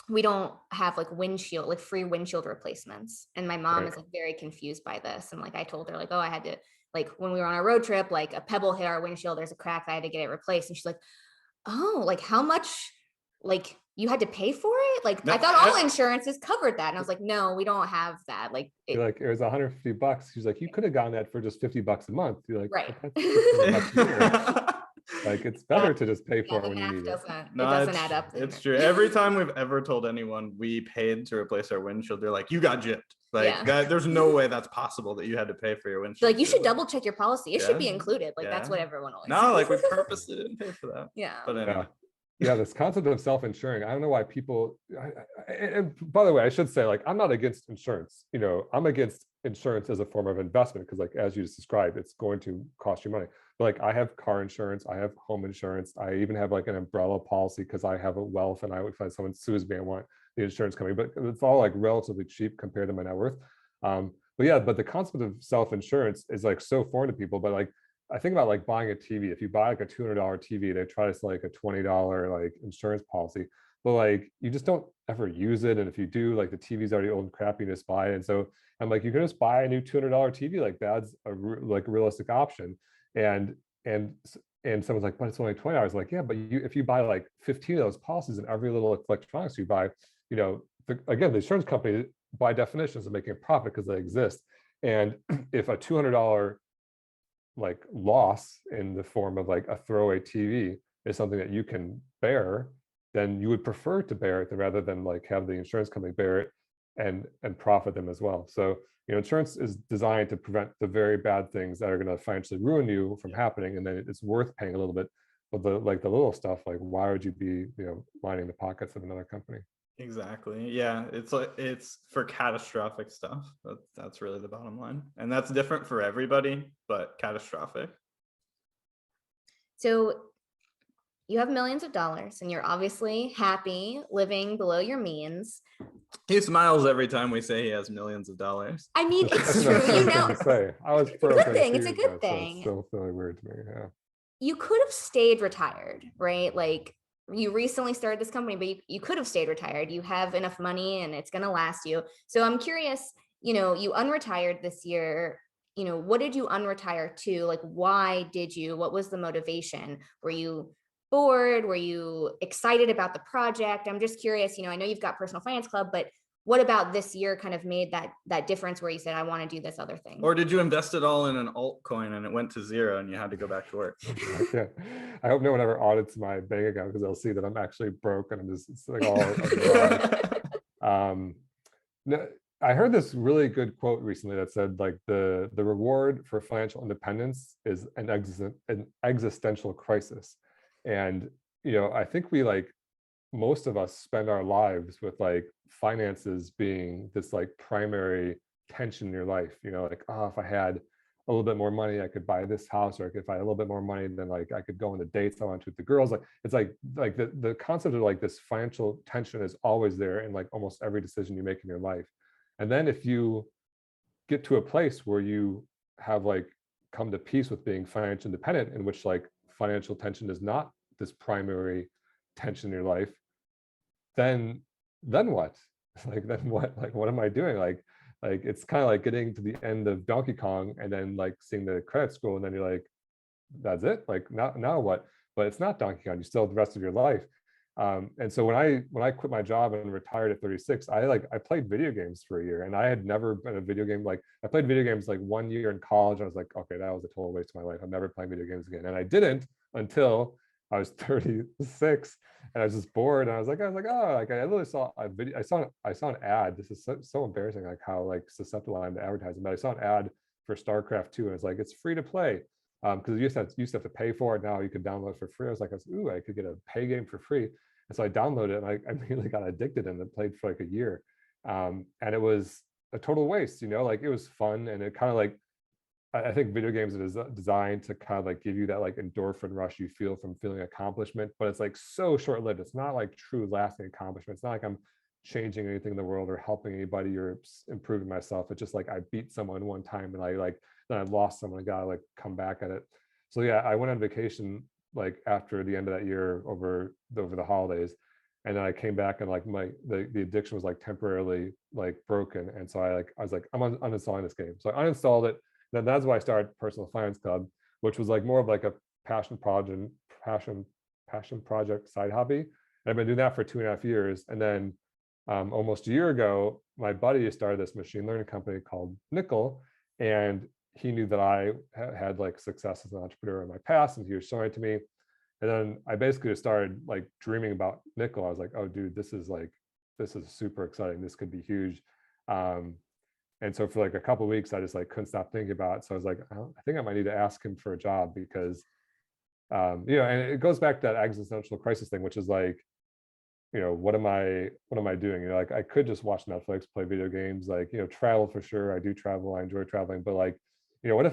[SPEAKER 1] like windshield, like free windshield replacements. And my mom is like very confused by this. And like I told her like, oh, I had to, like when we were on a road trip, like a pebble hit our windshield, there's a crack, I had to get it replaced. And she's like, oh, like how much, like you had to pay for it? Like I thought all insurances covered that. And I was like, no, we don't have that. Like
[SPEAKER 2] it was $150. She's like, you could have gotten that for just $50 a month. You're like,
[SPEAKER 1] right.
[SPEAKER 2] Like it's better to just pay for it when you need it.
[SPEAKER 1] It doesn't add up.
[SPEAKER 3] It's true. Every time we've ever told anyone we paid to replace our windshield, they're like, you got gypped. Like there's no way that's possible that you had to pay for your windshield.
[SPEAKER 1] Like you should double check your policy. It should be included. Like that's what everyone always
[SPEAKER 3] says. No, like we purposely didn't pay for that.
[SPEAKER 1] Yeah.
[SPEAKER 3] But anyway.
[SPEAKER 2] Yeah, this concept of self-insuring, I don't know why people, and by the way, I should say, like, I'm not against insurance. I'm against insurance as a form of investment because, like, as you just described, it's going to cost you money. But like, I have car insurance, I have home insurance, I even have like an umbrella policy because I have a wealth, and if someone sues me, I want the insurance company. But it's all like relatively cheap compared to my net worth. But the concept of self-insurance is like so foreign to people. But like, I think about like buying a TV. If you buy like a $200 TV, they try to sell like a $20 like insurance policy, but like you just don't ever use it. And if you do, like the TV's already old and crappy, you just buy it. And so I'm like, you can just buy a new $200 TV. Like that's like a realistic option. And and and someone's like, but it's only $20. Like, yeah, but if you buy like 15 of those policies and every little electronics you buy, again, the insurance company by definition is making a profit because they exist. And if a $200 like loss in the form of like a throwaway TV is something that you can bear, then you would prefer to bear it rather than like have the insurance company bear it and profit them as well. So insurance is designed to prevent the very bad things that are going to financially ruin you from happening, and then it's worth paying a little bit. But the little stuff, like why would you be lining the pockets of another company?
[SPEAKER 3] Exactly. Yeah, it's for catastrophic stuff. That's really the bottom line, and that's different for everybody, but catastrophic.
[SPEAKER 1] So you have millions of dollars and you're obviously happy living below your means.
[SPEAKER 3] He smiles every time we say he has millions of dollars.
[SPEAKER 1] I mean, it's
[SPEAKER 2] That's
[SPEAKER 1] true.
[SPEAKER 2] not to say. I was broke.
[SPEAKER 1] It's a good thing. It's a good
[SPEAKER 2] so
[SPEAKER 1] thing.
[SPEAKER 2] it's still feeling weird to me. Yeah.
[SPEAKER 1] You could have stayed retired, right? Like you recently started this company, but you could have stayed retired. You have enough money and it's going to last you. So I'm curious, you unretired this year. What did you unretire to? Like, why did you? What was the motivation? Were you bored? Were you excited about the project? I'm just curious, I know you've got Personal Finance Club, but what about this year kind of made that difference where you said, I want to do this other thing?
[SPEAKER 3] Or did you invest it all in an altcoin and it went to zero and you had to go back to work?
[SPEAKER 2] I hope no one ever audits my bank account because they'll see that I'm actually broke and it's like all no, I heard this really good quote recently that said like the reward for financial independence is an existential crisis. And I think we most of us spend our lives with like finances being this like primary tension in your life, like, oh, if I had a little bit more money, I could buy this house, or if I had a little bit more money, then like I could go on the dates I want to with the girls. Like it's like the concept of like this financial tension is always there in like almost every decision you make in your life. And then if you get to a place where you have like come to peace with being financially independent, in which like financial tension is not this primary tension in your life, then what? Then what? Like, what am I doing? Like it's kind of like getting to the end of Donkey Kong and then like seeing the credits scroll, and then you're like, that's it? Like now what? But it's not Donkey Kong. You still have the rest of your life. And so when I quit my job and retired at 36, I played video games for a year, and I had never been a video game. Like I played video games like 1 year in college. I was like, okay, that was a total waste of my life. I'm never playing video games again. And I didn't until I was 36, and I was just bored. And I was like, oh, like I literally saw a video. I saw an ad. This is so embarrassing, like how like susceptible I am to advertising. But I saw an ad for StarCraft 2, and it's like, it's free to play. Because you used to have to pay for it. Now you could download it for free. I was like, ooh, I could get a pay game for free. And so I downloaded it, and I immediately got addicted and it played for like a year. And it was a total waste, like it was fun. And it kind of like, I think video games are designed to kind of like give you that like endorphin rush you feel from feeling accomplishment, but it's like so short-lived. It's not like true lasting accomplishment. It's not like I'm changing anything in the world or helping anybody or improving myself. It's just like I beat someone one time and then I lost someone and gotta like come back at it. So yeah, I went on vacation like after the end of that year over the holidays, and then I came back and like the addiction was like temporarily like broken. And so I was like, I'm uninstalling this game. So I uninstalled it. Then that's why I started Personal Finance Club, which was like more of like a passion project side hobby. And I've been doing that for 2.5 years. And then almost a year ago, my buddy started this machine learning company called Nickel, and he knew that I had like success as an entrepreneur in my past, and he was showing it to me. And then I basically just started like dreaming about Nickel. I was like, oh, dude, this is super exciting. This could be huge. And so for like a couple of weeks, I just like couldn't stop thinking about it. So I was like, I think I might need to ask him for a job because, and it goes back to that existential crisis thing, which is like, what am I doing? Like I could just watch Netflix, play video games, like, travel for sure. I do travel. I enjoy traveling, but like, what if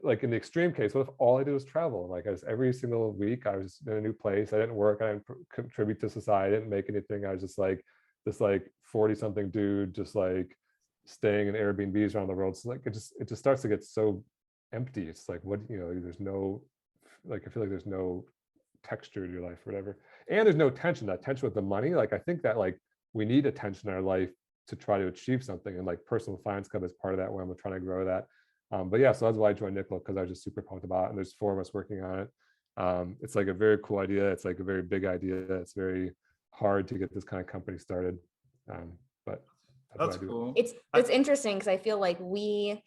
[SPEAKER 2] like in the extreme case, what if all I do is travel? Like every single week I was in a new place. I didn't work. I didn't contribute to society. I didn't make anything. I was just like this like 40 something dude, just like staying in Airbnbs around the world. So like it just starts to get so empty. It's like, what, there's no, like, I feel like there's no texture to your life or whatever. And there's no tension, that tension with the money. Like, I think that like we need attention in our life to try to achieve something. And like Personal Finance Club is part of that, where I'm trying to grow that. But yeah, so that's why I joined Nicola, because I was just super pumped about it. And there's 4 of us working on it. It's like a very cool idea. It's like a very big idea. It's very hard to get this kind of company started. But
[SPEAKER 3] That's
[SPEAKER 2] what I do.
[SPEAKER 3] cool.
[SPEAKER 1] It's interesting because I feel like we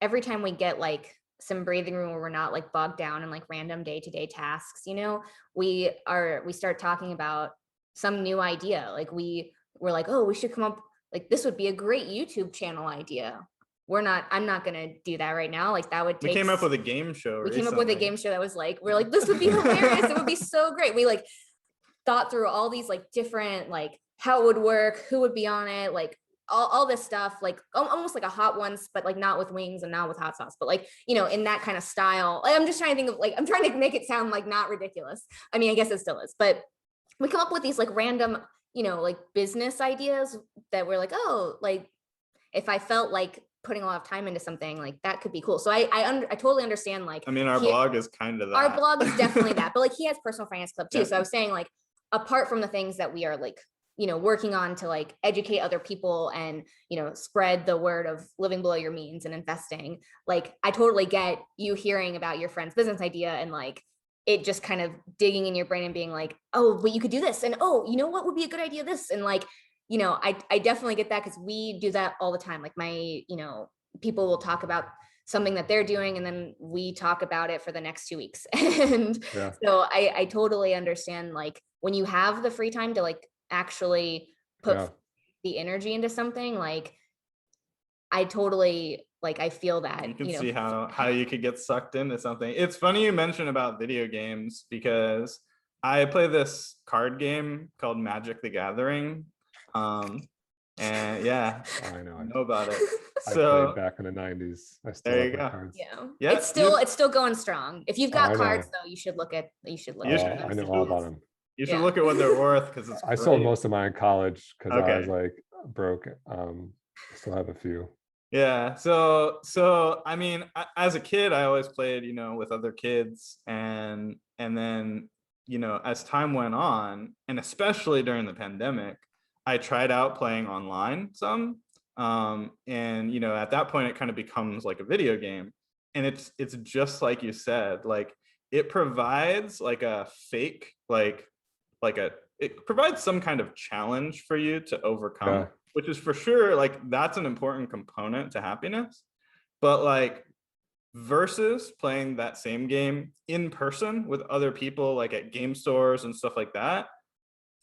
[SPEAKER 1] every time we get like some breathing room where we're not like bogged down in like random day-to-day tasks, we start talking about some new idea. Like we're like, oh, we should come up, like this would be a great YouTube channel idea. I'm not gonna do that right now. Like that would take.
[SPEAKER 3] We came up with a game show.
[SPEAKER 1] We came up with a game show that was like, we're like, this would be hilarious. It would be so great. We like thought through all these like different, like how it would work, who would be on it, like all this stuff, like almost like a Hot Ones, but like not with wings and not with hot sauce, but like, in that kind of style. Like, I'm just trying to think of like, I'm trying to make it sound like not ridiculous. I mean, I guess it still is, but we come up with these like random, like business ideas that we're like, oh, like if I felt like putting a lot of time into something, like that could be cool. So I totally understand. Like,
[SPEAKER 3] I mean, our blog is kind of that.
[SPEAKER 1] Our blog is definitely that, but like he has Personal Finance Club too.
[SPEAKER 3] Yeah.
[SPEAKER 1] So I was saying, like, apart from the things that we are like, working on to like educate other people and, spread the word of living below your means and investing, like I totally get you hearing about your friend's business idea and like it just kind of digging in your brain and being like, oh, but you could do this. And oh, what would be a good idea? This. And like, I definitely get that because we do that all the time. Like my, people will talk about something that they're doing and then we talk about it for the next 2 weeks. And
[SPEAKER 2] Yeah.
[SPEAKER 1] so I totally understand, like when you have the free time to like actually put the energy into something, like I totally, like I feel that.
[SPEAKER 3] You can see how you could get sucked into something. It's funny you mentioned about video games because I play this card game called Magic the Gathering. And yeah,
[SPEAKER 2] I know
[SPEAKER 3] about it.
[SPEAKER 2] I
[SPEAKER 3] So
[SPEAKER 2] played back in the 90s. I still
[SPEAKER 3] there
[SPEAKER 2] have
[SPEAKER 3] you
[SPEAKER 2] my
[SPEAKER 3] go.
[SPEAKER 2] cards.
[SPEAKER 1] Yeah. It's still going strong. If you've got
[SPEAKER 2] I
[SPEAKER 1] cards
[SPEAKER 2] know.
[SPEAKER 1] though, you should look at
[SPEAKER 3] You should-
[SPEAKER 2] I know all about them.
[SPEAKER 3] You should look at what they're worth because it's
[SPEAKER 2] I sold
[SPEAKER 3] great.
[SPEAKER 2] most of mine in college because I
[SPEAKER 3] Okay.
[SPEAKER 2] was like broke. I still have a few.
[SPEAKER 3] Yeah. So I mean, as a kid, I always played, with other kids, and then, as time went on, and especially during the pandemic, I tried out playing online some, and at that point, it kind of becomes like a video game, and it's just like you said, like it provides like a fake, it provides some kind of challenge for you to overcome.
[SPEAKER 2] Yeah.
[SPEAKER 3] Which is for sure, like that's an important component to happiness. But like versus playing that same game in person with other people, like at game stores and stuff like that,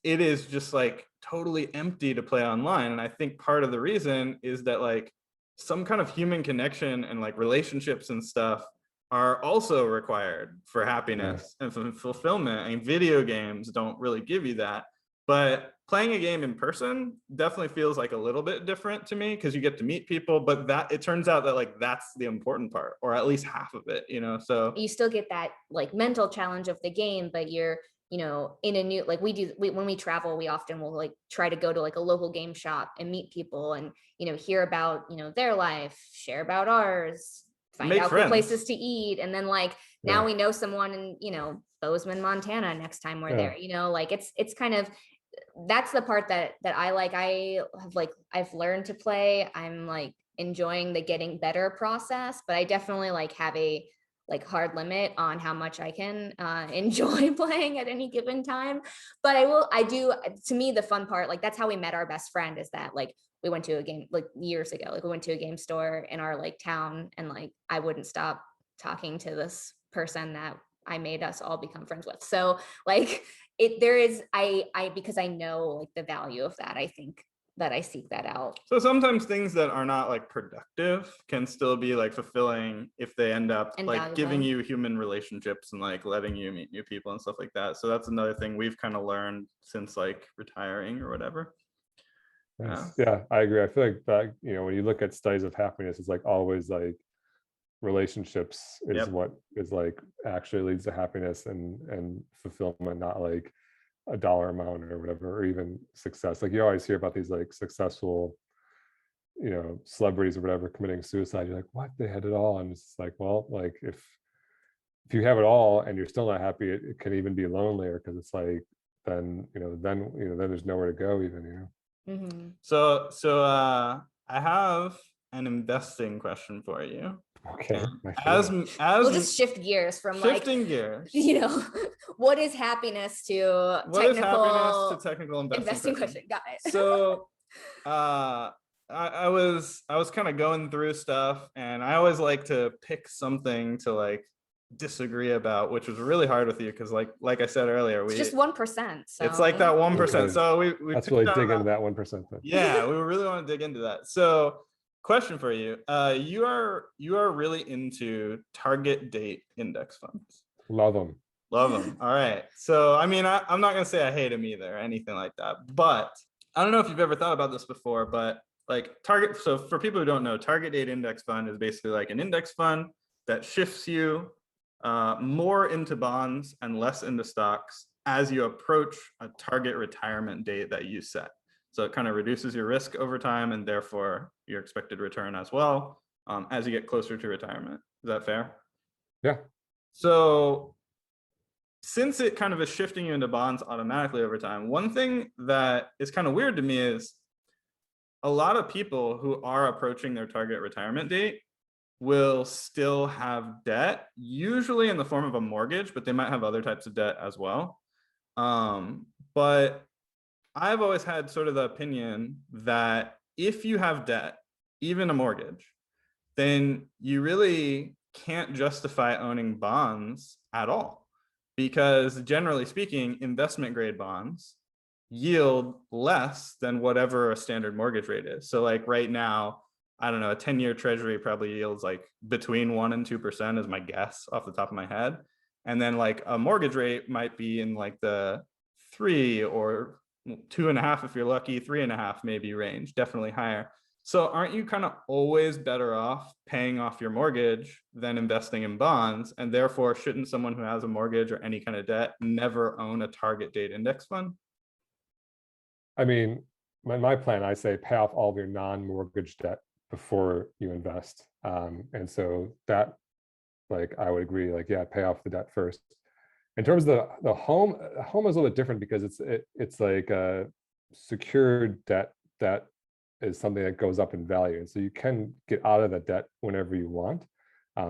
[SPEAKER 3] it is just like totally empty to play online. And I think part of the reason is that like some kind of human connection and like relationships and stuff are also required for happiness and for fulfillment. And video games don't really give you that. But playing a game in person definitely feels like a little bit different to me because you get to meet people, but that it turns out that like that's the important part, or at least half of it, so
[SPEAKER 1] you still get that like mental challenge of the game, but you're, in a new, like when we travel, we often will like try to go to like a local game shop and meet people and, hear about, their life, share about ours, find out cool places to eat. And then like, now we know someone in, Bozeman, Montana next time we're there, like it's kind of, that's the part that I like. I've learned to play. I'm like enjoying the getting better process, but I definitely like have a like hard limit on how much I can enjoy playing at any given time. But to me, the fun part, like that's how we met our best friend, is that like we went to a game like years ago, like we went to a game store in our like town, and like I wouldn't stop talking to this person that I made us all become friends with. So like because I know like the value of that, I think that I seek that out.
[SPEAKER 3] So sometimes things that are not like productive can still be like fulfilling if they end up
[SPEAKER 1] and
[SPEAKER 3] like
[SPEAKER 1] valuable.
[SPEAKER 3] Giving you human relationships and like letting you meet new people and stuff like that. So that's another thing we've kind of learned since like retiring or whatever.
[SPEAKER 2] Yeah, I agree. I feel like that, when you look at studies of happiness, it's like always like relationships is what is like actually leads to happiness and fulfillment, not like a dollar amount or whatever, or even success. Like you always hear about these like successful celebrities or whatever committing suicide. You're like, what? They had it all. And it's like, well, like if you have it all and you're still not happy, it can even be lonelier, because it's like, then there's nowhere to go even.
[SPEAKER 1] Mm-hmm.
[SPEAKER 3] So I have an investing question for you.
[SPEAKER 2] Okay.
[SPEAKER 3] As
[SPEAKER 1] We'll just shift gears from
[SPEAKER 3] shifting gears.
[SPEAKER 1] What is happiness to
[SPEAKER 3] What is happiness to technical
[SPEAKER 1] investing question? Got it.
[SPEAKER 3] So I was kind of going through stuff, and I always like to pick something to like disagree about, which was really hard with you because like I said earlier,
[SPEAKER 1] it's just 1%. So
[SPEAKER 3] it's like that 1%. So we
[SPEAKER 2] let's really dig into that 1% then.
[SPEAKER 3] Yeah, we really want to dig into that. So question for you. You are really into target date index funds.
[SPEAKER 2] Love them.
[SPEAKER 3] All right. So I mean, I'm not gonna say I hate them either or anything like that, but I don't know if you've ever thought about this before, but like so for people who don't know, target date index fund is basically like an index fund that shifts you more into bonds and less into stocks as you approach a target retirement date that you set. So it kind of reduces your risk over time and therefore your expected return as well as you get closer to retirement. Is that fair?
[SPEAKER 2] Yeah.
[SPEAKER 3] So since it kind of is shifting you into bonds automatically over time, one thing that is kind of weird to me is a lot of people who are approaching their target retirement date will still have debt, usually in the form of a mortgage, but they might have other types of debt as well. But I've always had sort of the opinion that if you have debt, even a mortgage, then you really can't justify owning bonds at all. Because generally speaking, investment grade bonds yield less than whatever a standard mortgage rate is. So like right now, I don't know, a 10-year treasury probably yields like between 1% and 2% is my guess off the top of my head. And then like a mortgage rate might be in like the 3 or 2.5 if you're lucky, 3.5 maybe range, definitely higher. So aren't you kind of always better off paying off your mortgage than investing in bonds? And therefore, shouldn't someone who has a mortgage or any kind of debt never own a target date index fund?
[SPEAKER 2] I mean, my plan, I say pay off all of your non-mortgage debt before you invest. And so that, like, I would agree, like, yeah, pay off the debt first. In terms of the home is a little bit different because it's like a secured debt that is something that goes up in value. And so you can get out of the debt whenever you want,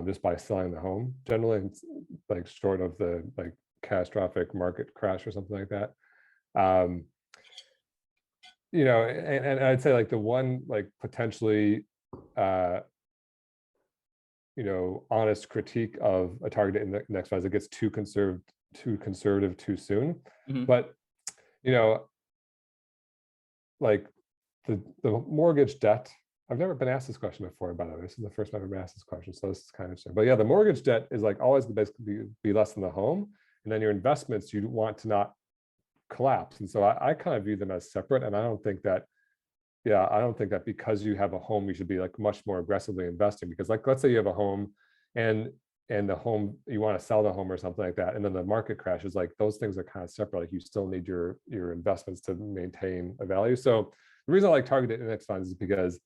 [SPEAKER 2] just by selling the home. Generally, it's like short of the like catastrophic market crash or something like that. And I'd say like the one like potentially honest critique of a target index fund is it gets too conservative too soon.
[SPEAKER 3] Mm-hmm.
[SPEAKER 2] But like the mortgage debt, I've never been asked this question before, by the way. This is the first time I've ever been asked this question, so this is kind of interesting. But yeah, the mortgage debt is like always basically be less than the home, and then your investments you want to not collapse. And so I kind of view them as separate, and I don't think that because you have a home you should be like much more aggressively investing, because like let's say you have a home and the home, you want to sell the home or something like that, and then the market crashes, like those things are kind of separate. Like you still need your investments to maintain a value. So the reason I like targeted index funds is because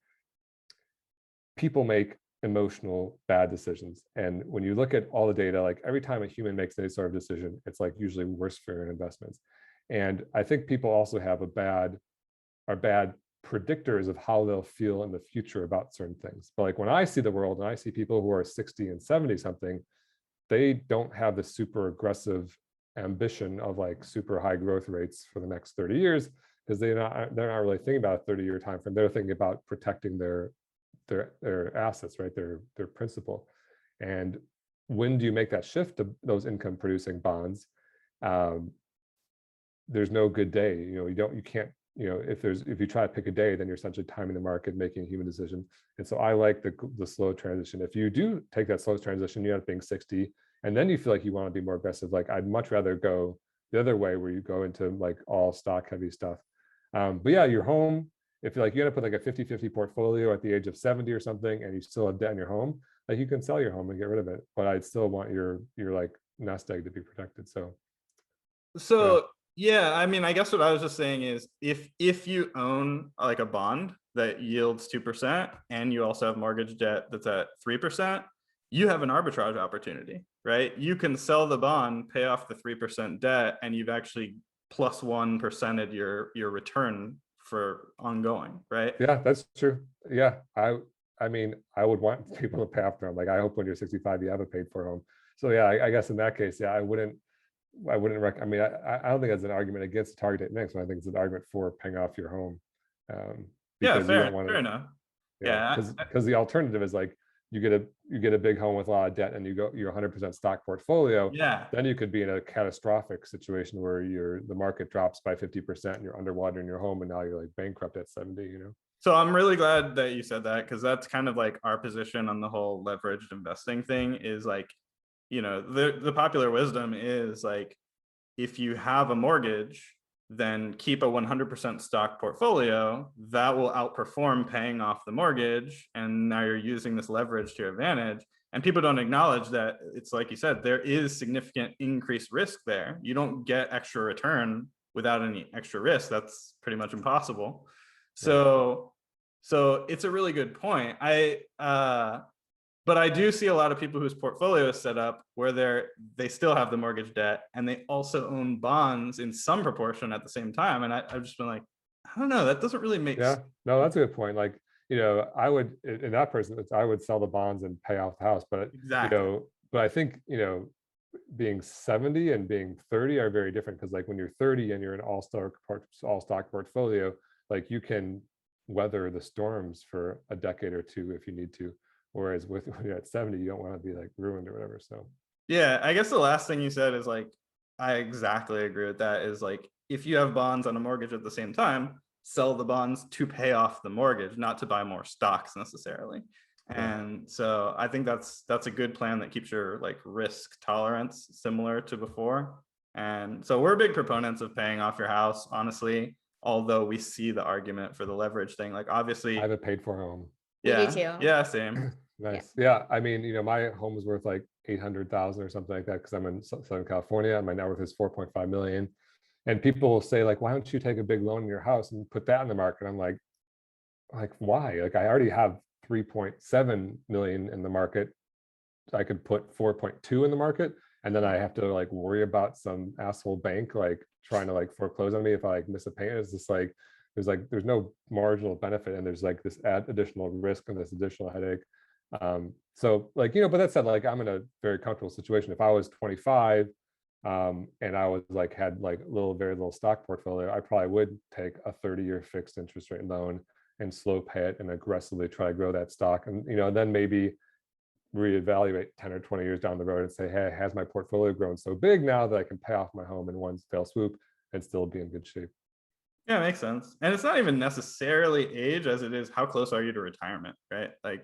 [SPEAKER 2] people make emotional bad decisions, and when you look at all the data, like every time a human makes any sort of decision, it's like usually worse for your investments. And I think people also have are bad predictors of how they'll feel in the future about certain things. But like when I see the world and I see people who are 60 and 70 something, they don't have the super aggressive ambition of like super high growth rates for the next 30 years, because they're not really thinking about a 30-year time frame. They're thinking about protecting their assets, right? Their principal. And when do you make that shift to those income producing bonds? There's no good day. You can't, if you try to pick a day, then you're essentially timing the market, making a human decision. And so I like the slow transition. If you do take that slow transition, you end up being 60, and then you feel like you want to be more aggressive. Like I'd much rather go the other way, where you go into like all stock heavy stuff. But yeah, your home, if you end up with like a 50-50 portfolio at the age of 70 or something, and you still have debt in your home, like you can sell your home and get rid of it. But I'd still want your like nest egg to be protected. So
[SPEAKER 3] yeah. Yeah, I mean, I guess what I was just saying is if you own like a bond, that yields 2%, and you also have mortgage debt that's at 3%, you have an arbitrage opportunity, right? You can sell the bond, pay off the 3% debt, and you've actually plus 1%ed your return for ongoing, right?
[SPEAKER 2] Yeah, that's true. Yeah, I mean, I would want people to pay off their home. Like, I hope when you're 65, you have a paid for home. So yeah, I guess in that case, yeah, I wouldn't I mean, I don't think that's an argument against the target date next one. I think it's an argument for paying off your home.
[SPEAKER 3] Yeah,
[SPEAKER 2] Because you don't want
[SPEAKER 3] fair
[SPEAKER 2] to,
[SPEAKER 3] enough.
[SPEAKER 2] yeah, because the alternative is like you get a big home with a lot of debt and you're 100% stock portfolio.
[SPEAKER 3] Yeah.
[SPEAKER 2] Then you could be in a catastrophic situation where the market drops by 50% and you're underwater in your home and now you're like bankrupt at 70, you know?
[SPEAKER 3] So I'm really glad that you said that, because that's kind of like our position on the whole leveraged investing thing is like, you know, the popular wisdom is like, if you have a mortgage, then keep a 100% stock portfolio that will outperform paying off the mortgage. And now you're using this leverage to your advantage. And people don't acknowledge that it's like you said, there is significant increased risk there. You don't get extra return without any extra risk. That's pretty much impossible. So it's a really good point. But I do see a lot of people whose portfolio is set up where they still have the mortgage debt and they also own bonds in some proportion at the same time. And I've just been like, I don't know, that doesn't really make sense.
[SPEAKER 2] No, that's a good point. Like, you know, I would, in that person, I would sell the bonds and pay off the house. But,
[SPEAKER 3] Exactly.
[SPEAKER 2] you know, but I think, you know, being 70 and being 30 are very different, because like when you're 30 and you're an all stock portfolio, like you can weather the storms for a decade or two if you need to. Whereas when you're at 70, you don't want to be like ruined or whatever. So
[SPEAKER 3] yeah, I guess the last thing you said is like, I exactly agree with that, is like, if you have bonds on a mortgage at the same time, sell the bonds to pay off the mortgage, not to buy more stocks necessarily. And so I think that's a good plan that keeps your like risk tolerance similar to before. And so we're big proponents of paying off your house, honestly, although we see the argument for the leverage thing. Like, obviously
[SPEAKER 2] I have a paid for home.
[SPEAKER 1] We do
[SPEAKER 3] yeah,
[SPEAKER 1] too.
[SPEAKER 3] yeah, same.
[SPEAKER 2] Nice. Yeah. I mean, you know, my home is worth like 800,000 or something like that, because I'm in Southern California and my net worth is 4.5 million. And people will say like, why don't you take a big loan in your house and put that in the market? I'm like why? Like, I already have 3.7 million in the market. I could put 4.2 in the market, and then I have to like worry about some asshole bank like trying to like foreclose on me if I like miss a payment. It's just like there's no marginal benefit, and there's like this additional risk and this additional headache. So like, you know, but that said, like, I'm in a very comfortable situation. If I was 25 and I was like had like very little stock portfolio, I probably would take a 30-year fixed interest rate loan and slow pay it and aggressively try to grow that stock. And, you know, then maybe reevaluate 10 or 20 years down the road and say, hey, has my portfolio grown so big now that I can pay off my home in one fell swoop and still be in good shape?
[SPEAKER 3] Yeah, makes sense. And it's not even necessarily age as it is how close are you to retirement, right? Like,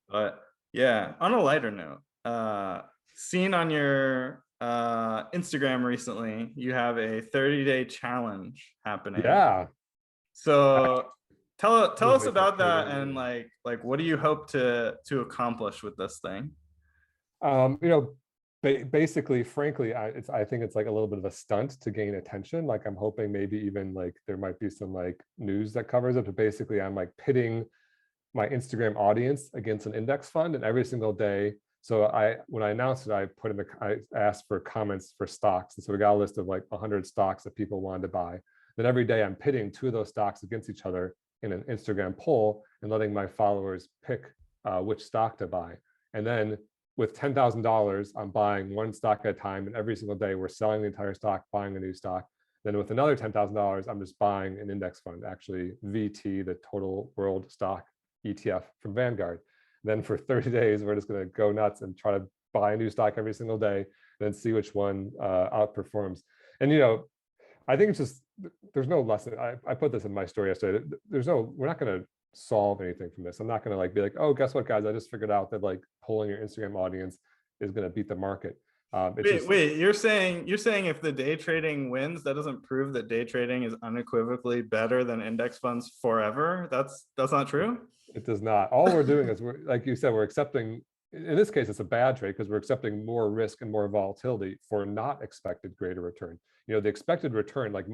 [SPEAKER 3] but yeah, on a lighter note, seen on your Instagram recently, you have a 30-day challenge happening.
[SPEAKER 2] Yeah.
[SPEAKER 3] So tell us about that, and like what do you hope to accomplish with this thing?
[SPEAKER 2] You know, basically, frankly, I think it's like a little bit of a stunt to gain attention. Like, I'm hoping maybe even like there might be some like news that covers it, but basically I'm like pitting my Instagram audience against an index fund, and every single day. So when I announced it, I asked for comments for stocks. And so we got a list of like 100 stocks that people wanted to buy. Then every day I'm pitting two of those stocks against each other in an Instagram poll and letting my followers pick which stock to buy. And then with $10,000, I'm buying one stock at a time. And every single day we're selling the entire stock, buying a new stock. Then with another $10,000, I'm just buying an index fund, actually VT, the Total World Stock ETF from Vanguard. Then for 30 days, we're just going to go nuts and try to buy a new stock every single day, then see which one outperforms. And, you know, I think it's just, there's no lesson. I put this in my story yesterday. We're not going to solve anything from this. I'm not going to like be like, oh, guess what, guys? I just figured out that like polling your Instagram audience is going to beat the market.
[SPEAKER 3] Wait, you're saying if the day trading wins, that doesn't prove that day trading is unequivocally better than index funds forever? That's not true?
[SPEAKER 2] It does not. All we're doing is, like you said, we're accepting, in this case, it's a bad trade because we're accepting more risk and more volatility for not expected greater return. the expected return, like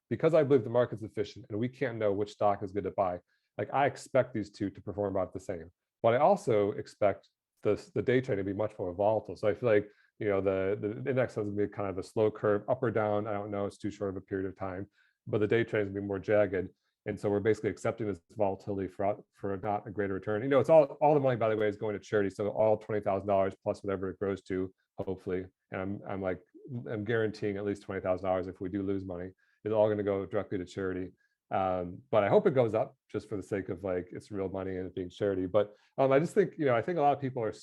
[SPEAKER 2] because I believe the market's efficient and we can't know which stock is good to buy, like I expect these two to perform about the same. But I also expect the day trade to be much more volatile. So I feel like, the index has to be kind of a slow curve, up or down. I don't know, it's too short of a period of time, but the day trade is going to be more jagged. And so we're basically accepting this volatility for not a greater return. It's all the money, by the way, is going to charity. So all $20,000 plus whatever it grows to, hopefully. And I'm guaranteeing at least $20,000 if we do lose money, it's all going to go directly to charity. But I hope it goes up just for the sake of like it's real money and it being charity. But I just think, I think a lot of people are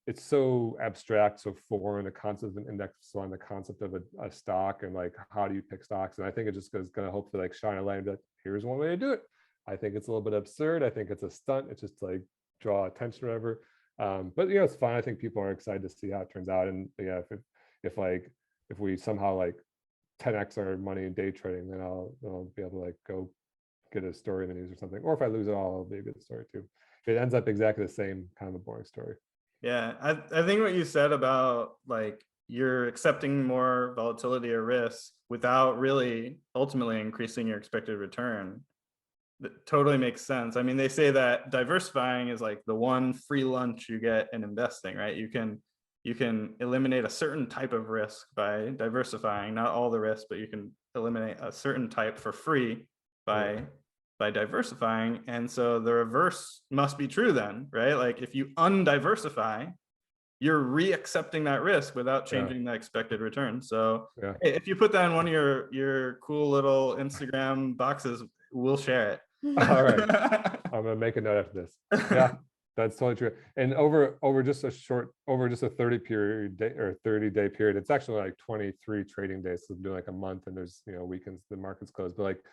[SPEAKER 2] it's so abstract, so foreign, the concept of an index on the concept of a stock and like how do you pick stocks. And I think it just is going to hopefully like shine a light and be like, here's one way to do it. I think it's a little bit absurd. I think it's a stunt. It's just like draw attention or whatever. But it's fine. I think people are excited to see how it turns out. And if we somehow like 10x our money in day trading, then I'll be able to like go get a story in the news or something. Or if I lose it all, it'll be a good story too. If it ends up exactly the same, kind of a boring story.
[SPEAKER 3] Yeah, I think what you said about like you're accepting more volatility or risk without really ultimately increasing your expected return, that totally makes sense. I mean, they say that diversifying is like the one free lunch you get in investing, right? You can eliminate a certain type of risk by diversifying, not all the risk, but you can eliminate a certain type for free by diversifying. And so the reverse must be true then, right? Like if you undiversify, you're re-accepting that risk without changing the expected return. So if you put that in one of your cool little Instagram boxes, we'll share it.
[SPEAKER 2] All right. I'm gonna make a note after this. Yeah, that's totally true. And over just a 30 day period, it's actually like 23 trading days. So do like a month, and there's weekends the market's closed. But like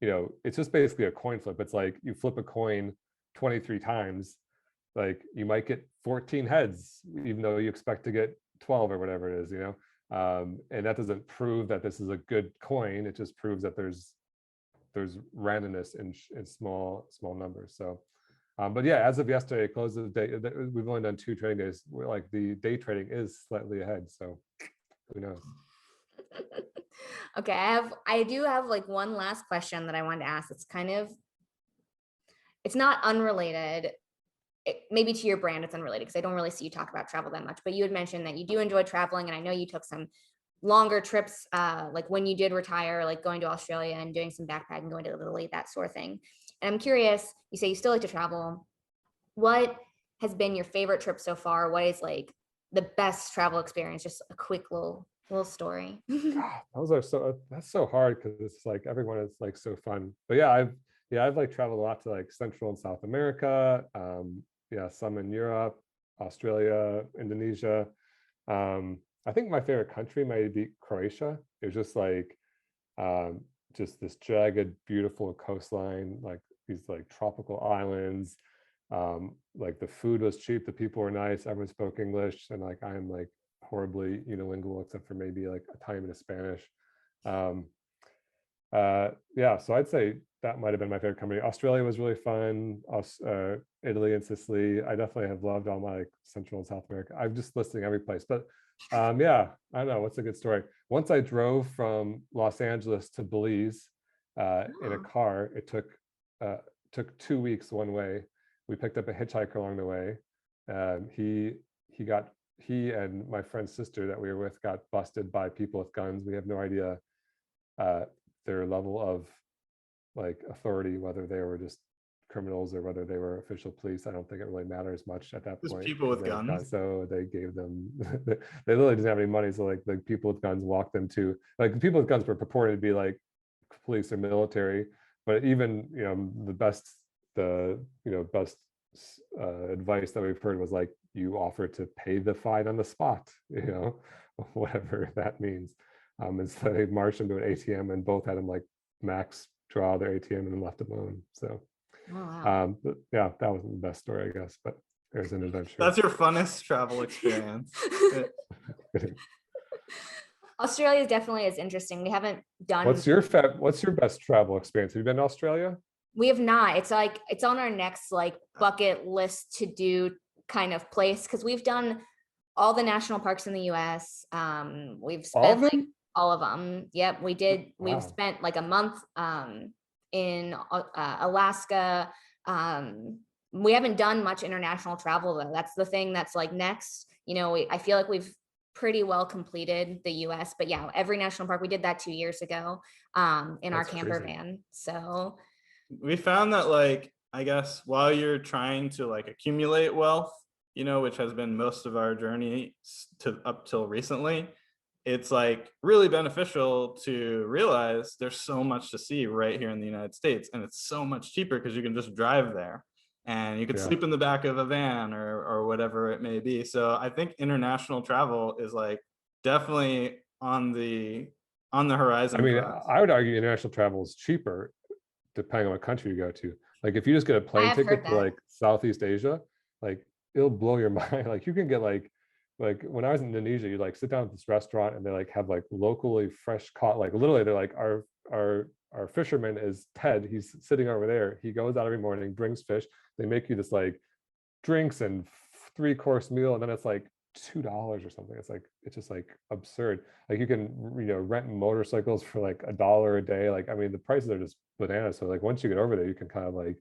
[SPEAKER 2] it's just basically a coin flip. It's like you flip a coin 23 times, like you might get 14 heads, even though you expect to get 12 or whatever it is, and that doesn't prove that this is a good coin. It just proves that there's randomness in small numbers. So, but yeah, as of yesterday, close of the day, we've only done 2 trading days. We're like the day trading is slightly ahead. So who knows?
[SPEAKER 1] Okay, I do have like one last question that I wanted to ask. It's not unrelated. Maybe to your brand, it's unrelated because I don't really see you talk about travel that much, but you had mentioned that you do enjoy traveling. And I know you took some longer trips, like when you did retire, like going to Australia and doing some backpacking, going to Italy, that sort of thing. And I'm curious, you say you still like to travel. What has been your favorite trip so far? What is like the best travel experience? Just a quick little story.
[SPEAKER 2] God, that's so hard because it's like everyone is like so fun. But I've like traveled a lot to like Central and South America. Some in Europe, Australia, Indonesia. I think my favorite country might be Croatia. It was just like just this jagged, beautiful coastline, like these like tropical islands. Like the food was cheap, the people were nice, everyone spoke English, and like I'm like horribly unilingual except for maybe like a tiny bit of Spanish. So I'd say that might have been my favorite country. Australia was really fun. Italy and Sicily. I definitely have loved all my like Central and South America. I'm just listing every place, but I don't know what's a good story. Once I drove from Los Angeles to Belize in a car. It took 2 weeks one way. We picked up a hitchhiker along the way. He and my friend's sister that we were with got busted by people with guns. We have no idea their level of like authority, whether they were just criminals or whether they were official police. I don't think it really matters much at that
[SPEAKER 3] Just
[SPEAKER 2] point.
[SPEAKER 3] people with guns.
[SPEAKER 2] So they gave them, they literally didn't have any money. So like the people with guns walked them to, like the people with guns were purported to be like police or military, but even, the best advice that we've heard was like, you offer to pay the fine on the spot, whatever that means. And so they marched them to an ATM and both had them like max draw their ATM and then left alone. So, but yeah, that wasn't the best story, I guess, but there's an adventure.
[SPEAKER 3] That's your funnest travel experience.
[SPEAKER 1] Australia definitely is interesting. We haven't done.
[SPEAKER 2] What's your best travel experience? Have you been to Australia?
[SPEAKER 1] We have not. It's like, it's on our next like bucket list to do kind of place. Cause we've done all the national parks in the US. We've
[SPEAKER 2] All of
[SPEAKER 1] spent like
[SPEAKER 2] them?
[SPEAKER 1] all of them. Yep, we did. We've
[SPEAKER 2] Wow.
[SPEAKER 1] spent like a month in Alaska. We haven't done much international travel though. That's the thing that's like next. You know, I feel like we've pretty well completed the US, but yeah, every national park, we did that 2 years ago in our
[SPEAKER 2] That's
[SPEAKER 1] camper
[SPEAKER 2] crazy.
[SPEAKER 1] van. So
[SPEAKER 3] We found that, like, I guess while you're trying to like accumulate wealth, you know, which has been most of our journey to up till recently, it's like really beneficial to realize there's so much to see right here in the United States, and it's so much cheaper because you can just drive there and you could
[SPEAKER 2] Yeah.
[SPEAKER 3] sleep in the back of a van or whatever it may be. So I think international travel is like definitely on the horizon
[SPEAKER 2] I mean,
[SPEAKER 3] for us.
[SPEAKER 2] I would argue international travel is cheaper depending on what country you go to. Like if you just get a
[SPEAKER 1] I
[SPEAKER 2] plane
[SPEAKER 1] have
[SPEAKER 2] ticket
[SPEAKER 1] heard
[SPEAKER 2] to
[SPEAKER 1] that.
[SPEAKER 2] like Southeast Asia, like it'll blow your mind. Like you can get like when I was in Indonesia, you like sit down at this restaurant and they like have like locally fresh caught, like literally they're like our fisherman is Ted. He's sitting over there. He goes out every morning, brings fish. They make you this like drinks and 3-course meal, and then it's like $2 or something. It's just like absurd. Like you can rent motorcycles for like $1 a day. Like I mean the prices are just bananas. So like once you get over there, you can kind of like,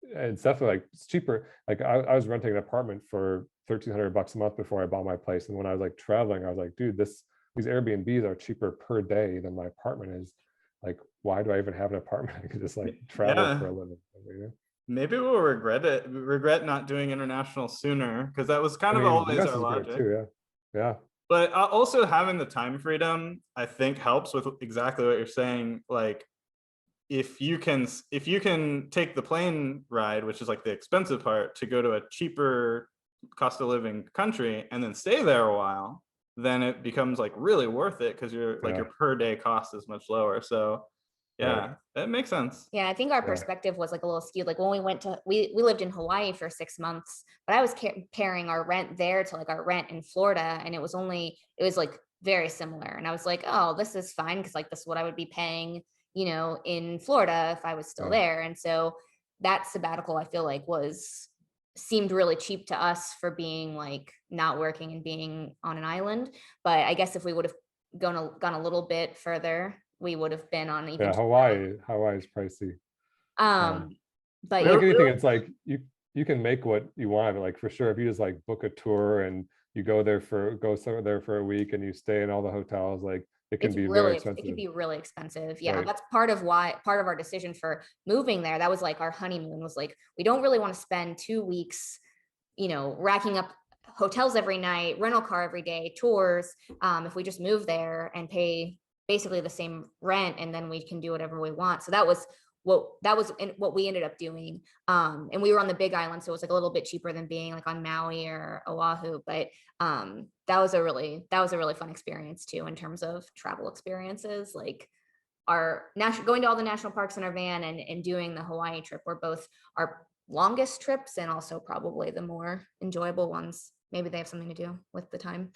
[SPEAKER 2] it's definitely like it's cheaper. Like I was renting an apartment for $1,300 a month before I bought my place, and when I was like traveling, I was like, dude, these Airbnbs are cheaper per day than my apartment is. Like, why do I even have an apartment? I could just like travel
[SPEAKER 3] Yeah.
[SPEAKER 2] for a living. You know?
[SPEAKER 3] Maybe we'll regret not doing international sooner, because that was kind
[SPEAKER 2] I
[SPEAKER 3] of
[SPEAKER 2] mean,
[SPEAKER 3] always
[SPEAKER 2] US
[SPEAKER 3] our
[SPEAKER 2] is great
[SPEAKER 3] logic.
[SPEAKER 2] too. Yeah, yeah.
[SPEAKER 3] But also having the time freedom, I think, helps with exactly what you're saying. Like if you can take the plane ride, which is like the expensive part, to go to a cheaper cost of living country and then stay there a while, then it becomes like really worth it because
[SPEAKER 2] Yeah.
[SPEAKER 3] your per day cost is much lower. So yeah,
[SPEAKER 2] Right.
[SPEAKER 3] that makes sense.
[SPEAKER 1] Yeah, I think our
[SPEAKER 2] Yeah.
[SPEAKER 1] perspective was like a little skewed. Like when we went to, we lived in Hawaii for 6 months, but I was comparing our rent there to like our rent in Florida, and it was like very similar. And I was like, oh, this is fine because like this is what I would be paying, in Florida if I was still
[SPEAKER 2] Yeah.
[SPEAKER 1] there. And so that sabbatical, I feel like seemed really cheap to us for being like not working and being on an island. But I guess if we would have gone a little bit further, we would have been on even
[SPEAKER 2] Yeah,
[SPEAKER 1] cheaper.
[SPEAKER 2] Hawaii is pricey.
[SPEAKER 1] But
[SPEAKER 2] Like
[SPEAKER 1] yeah,
[SPEAKER 2] anything, it's like you can make what you want. Like for sure, if you just like book a tour and you go there for a week and you stay in all the hotels, like it can be very
[SPEAKER 1] it could
[SPEAKER 2] expensive.
[SPEAKER 1] be really expensive. Yeah,
[SPEAKER 2] Right.
[SPEAKER 1] that's part of our decision for moving there. That was like our honeymoon, was like, we don't really want to spend 2 weeks, racking up hotels every night, rental car every day, tours. If we just move there and pay basically the same rent, and then we can do whatever we want. So that was what we ended up doing. And we were on the Big Island, so it was like a little bit cheaper than being like on Maui or Oahu. But that was a really fun experience too, in terms of travel experiences. Like going to all the national parks in our van and doing the Hawaii trip were both our longest trips and also probably the more enjoyable ones. Maybe they have something to do with the time.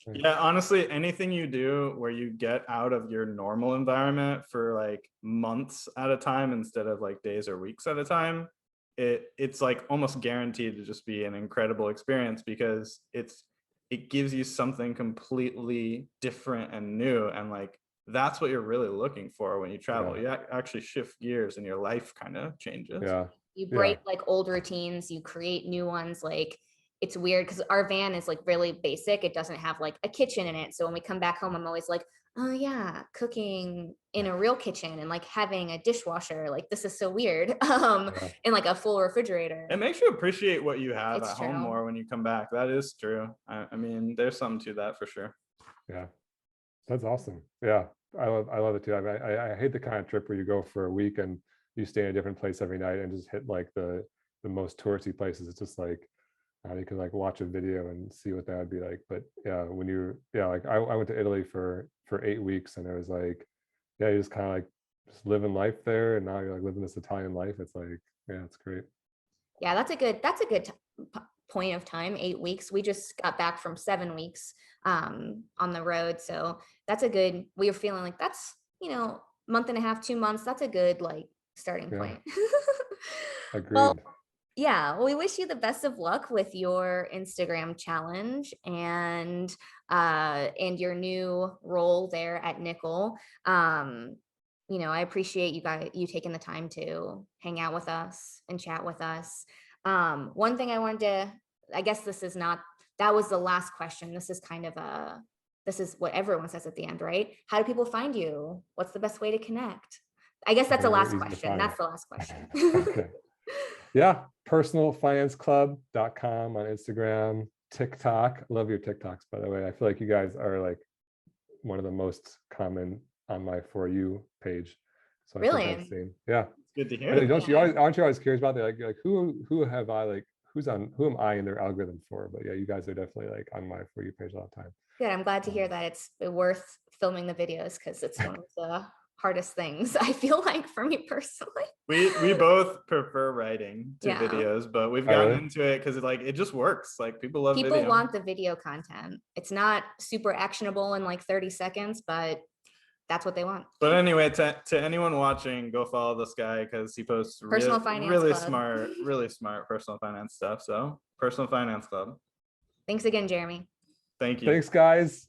[SPEAKER 3] Yeah, honestly, anything you do where you get out of your normal environment for like months at a time instead of like days or weeks at a time, it's like almost guaranteed to just be an incredible experience, because it gives you something completely different and new, and like that's what you're really looking for when you travel.
[SPEAKER 2] Yeah.
[SPEAKER 3] You actually shift gears and your life kind of changes.
[SPEAKER 2] Yeah.
[SPEAKER 1] You
[SPEAKER 2] Yeah.
[SPEAKER 1] break like old routines, you create new ones. Like it's weird because our van is like really basic. It doesn't have like a kitchen in it. So when we come back home, I'm always like, oh yeah, cooking in a real kitchen and like having a dishwasher. Like this is so weird.
[SPEAKER 2] Yeah.
[SPEAKER 1] And like a full refrigerator.
[SPEAKER 3] It makes you appreciate what you have
[SPEAKER 1] It's
[SPEAKER 3] at home
[SPEAKER 1] true.
[SPEAKER 3] more when you come back. That is true. I mean, there's something to that for sure.
[SPEAKER 2] Yeah. That's awesome. Yeah. I love it too. I mean, I hate the kind of trip where you go for a week and you stay in a different place every night and just hit like the most touristy places. It's just like you can like watch a video and see what that would be like. But yeah, like I went to Italy for 8 weeks, and it was like, yeah, you just kind of like just living life there, and now you're like living this Italian life. It's like, yeah, it's great.
[SPEAKER 1] Yeah, that's a good point of time. 8 weeks. We just got back from 7 weeks on the road. So we were feeling like that's, month and a half, 2 months. That's a good like starting
[SPEAKER 2] Yeah.
[SPEAKER 1] point.
[SPEAKER 2] Agreed.
[SPEAKER 1] Well, Yeah, well, we wish you the best of luck with your Instagram challenge and your new role there at Nickel. I appreciate you taking the time to hang out with us and chat with us. One thing I wanted to, I guess that was the last question. This is what everyone says at the end, right? How do people find you? What's the best way to connect? I guess that's the
[SPEAKER 2] Very
[SPEAKER 1] last
[SPEAKER 2] easy to
[SPEAKER 1] question.
[SPEAKER 2] find.
[SPEAKER 1] That's the last question.
[SPEAKER 2] Okay. Yeah, personalfinanceclub.com on Instagram, TikTok. I love your TikToks, by the way. I feel like you guys are like one of the most common on my For You page. So I think
[SPEAKER 1] Really?
[SPEAKER 2] I've seen. Yeah.
[SPEAKER 3] Good to
[SPEAKER 2] I
[SPEAKER 3] hear.
[SPEAKER 2] mean, aren't you always curious about that? Like who have I like who am I in their algorithm for? But yeah, you guys are definitely like on my For You page all the time.
[SPEAKER 1] Good. I'm glad to hear that it's worth filming the videos because it's one of the hardest things I feel like for me personally.
[SPEAKER 3] We both prefer writing to
[SPEAKER 1] Yeah.
[SPEAKER 3] videos, but we've
[SPEAKER 2] Oh,
[SPEAKER 3] gotten
[SPEAKER 2] really?
[SPEAKER 3] into it because it just works. Like people love
[SPEAKER 1] People
[SPEAKER 3] video.
[SPEAKER 1] want the video content. It's not super actionable in like 30 seconds, but that's what they want.
[SPEAKER 3] But anyway, to anyone watching, go follow this guy because he posts
[SPEAKER 1] Personal Finance
[SPEAKER 3] really
[SPEAKER 1] Club.
[SPEAKER 3] smart personal finance stuff. So Personal Finance Club.
[SPEAKER 1] Thanks again, Jeremy.
[SPEAKER 3] Thank you.
[SPEAKER 2] Thanks, guys.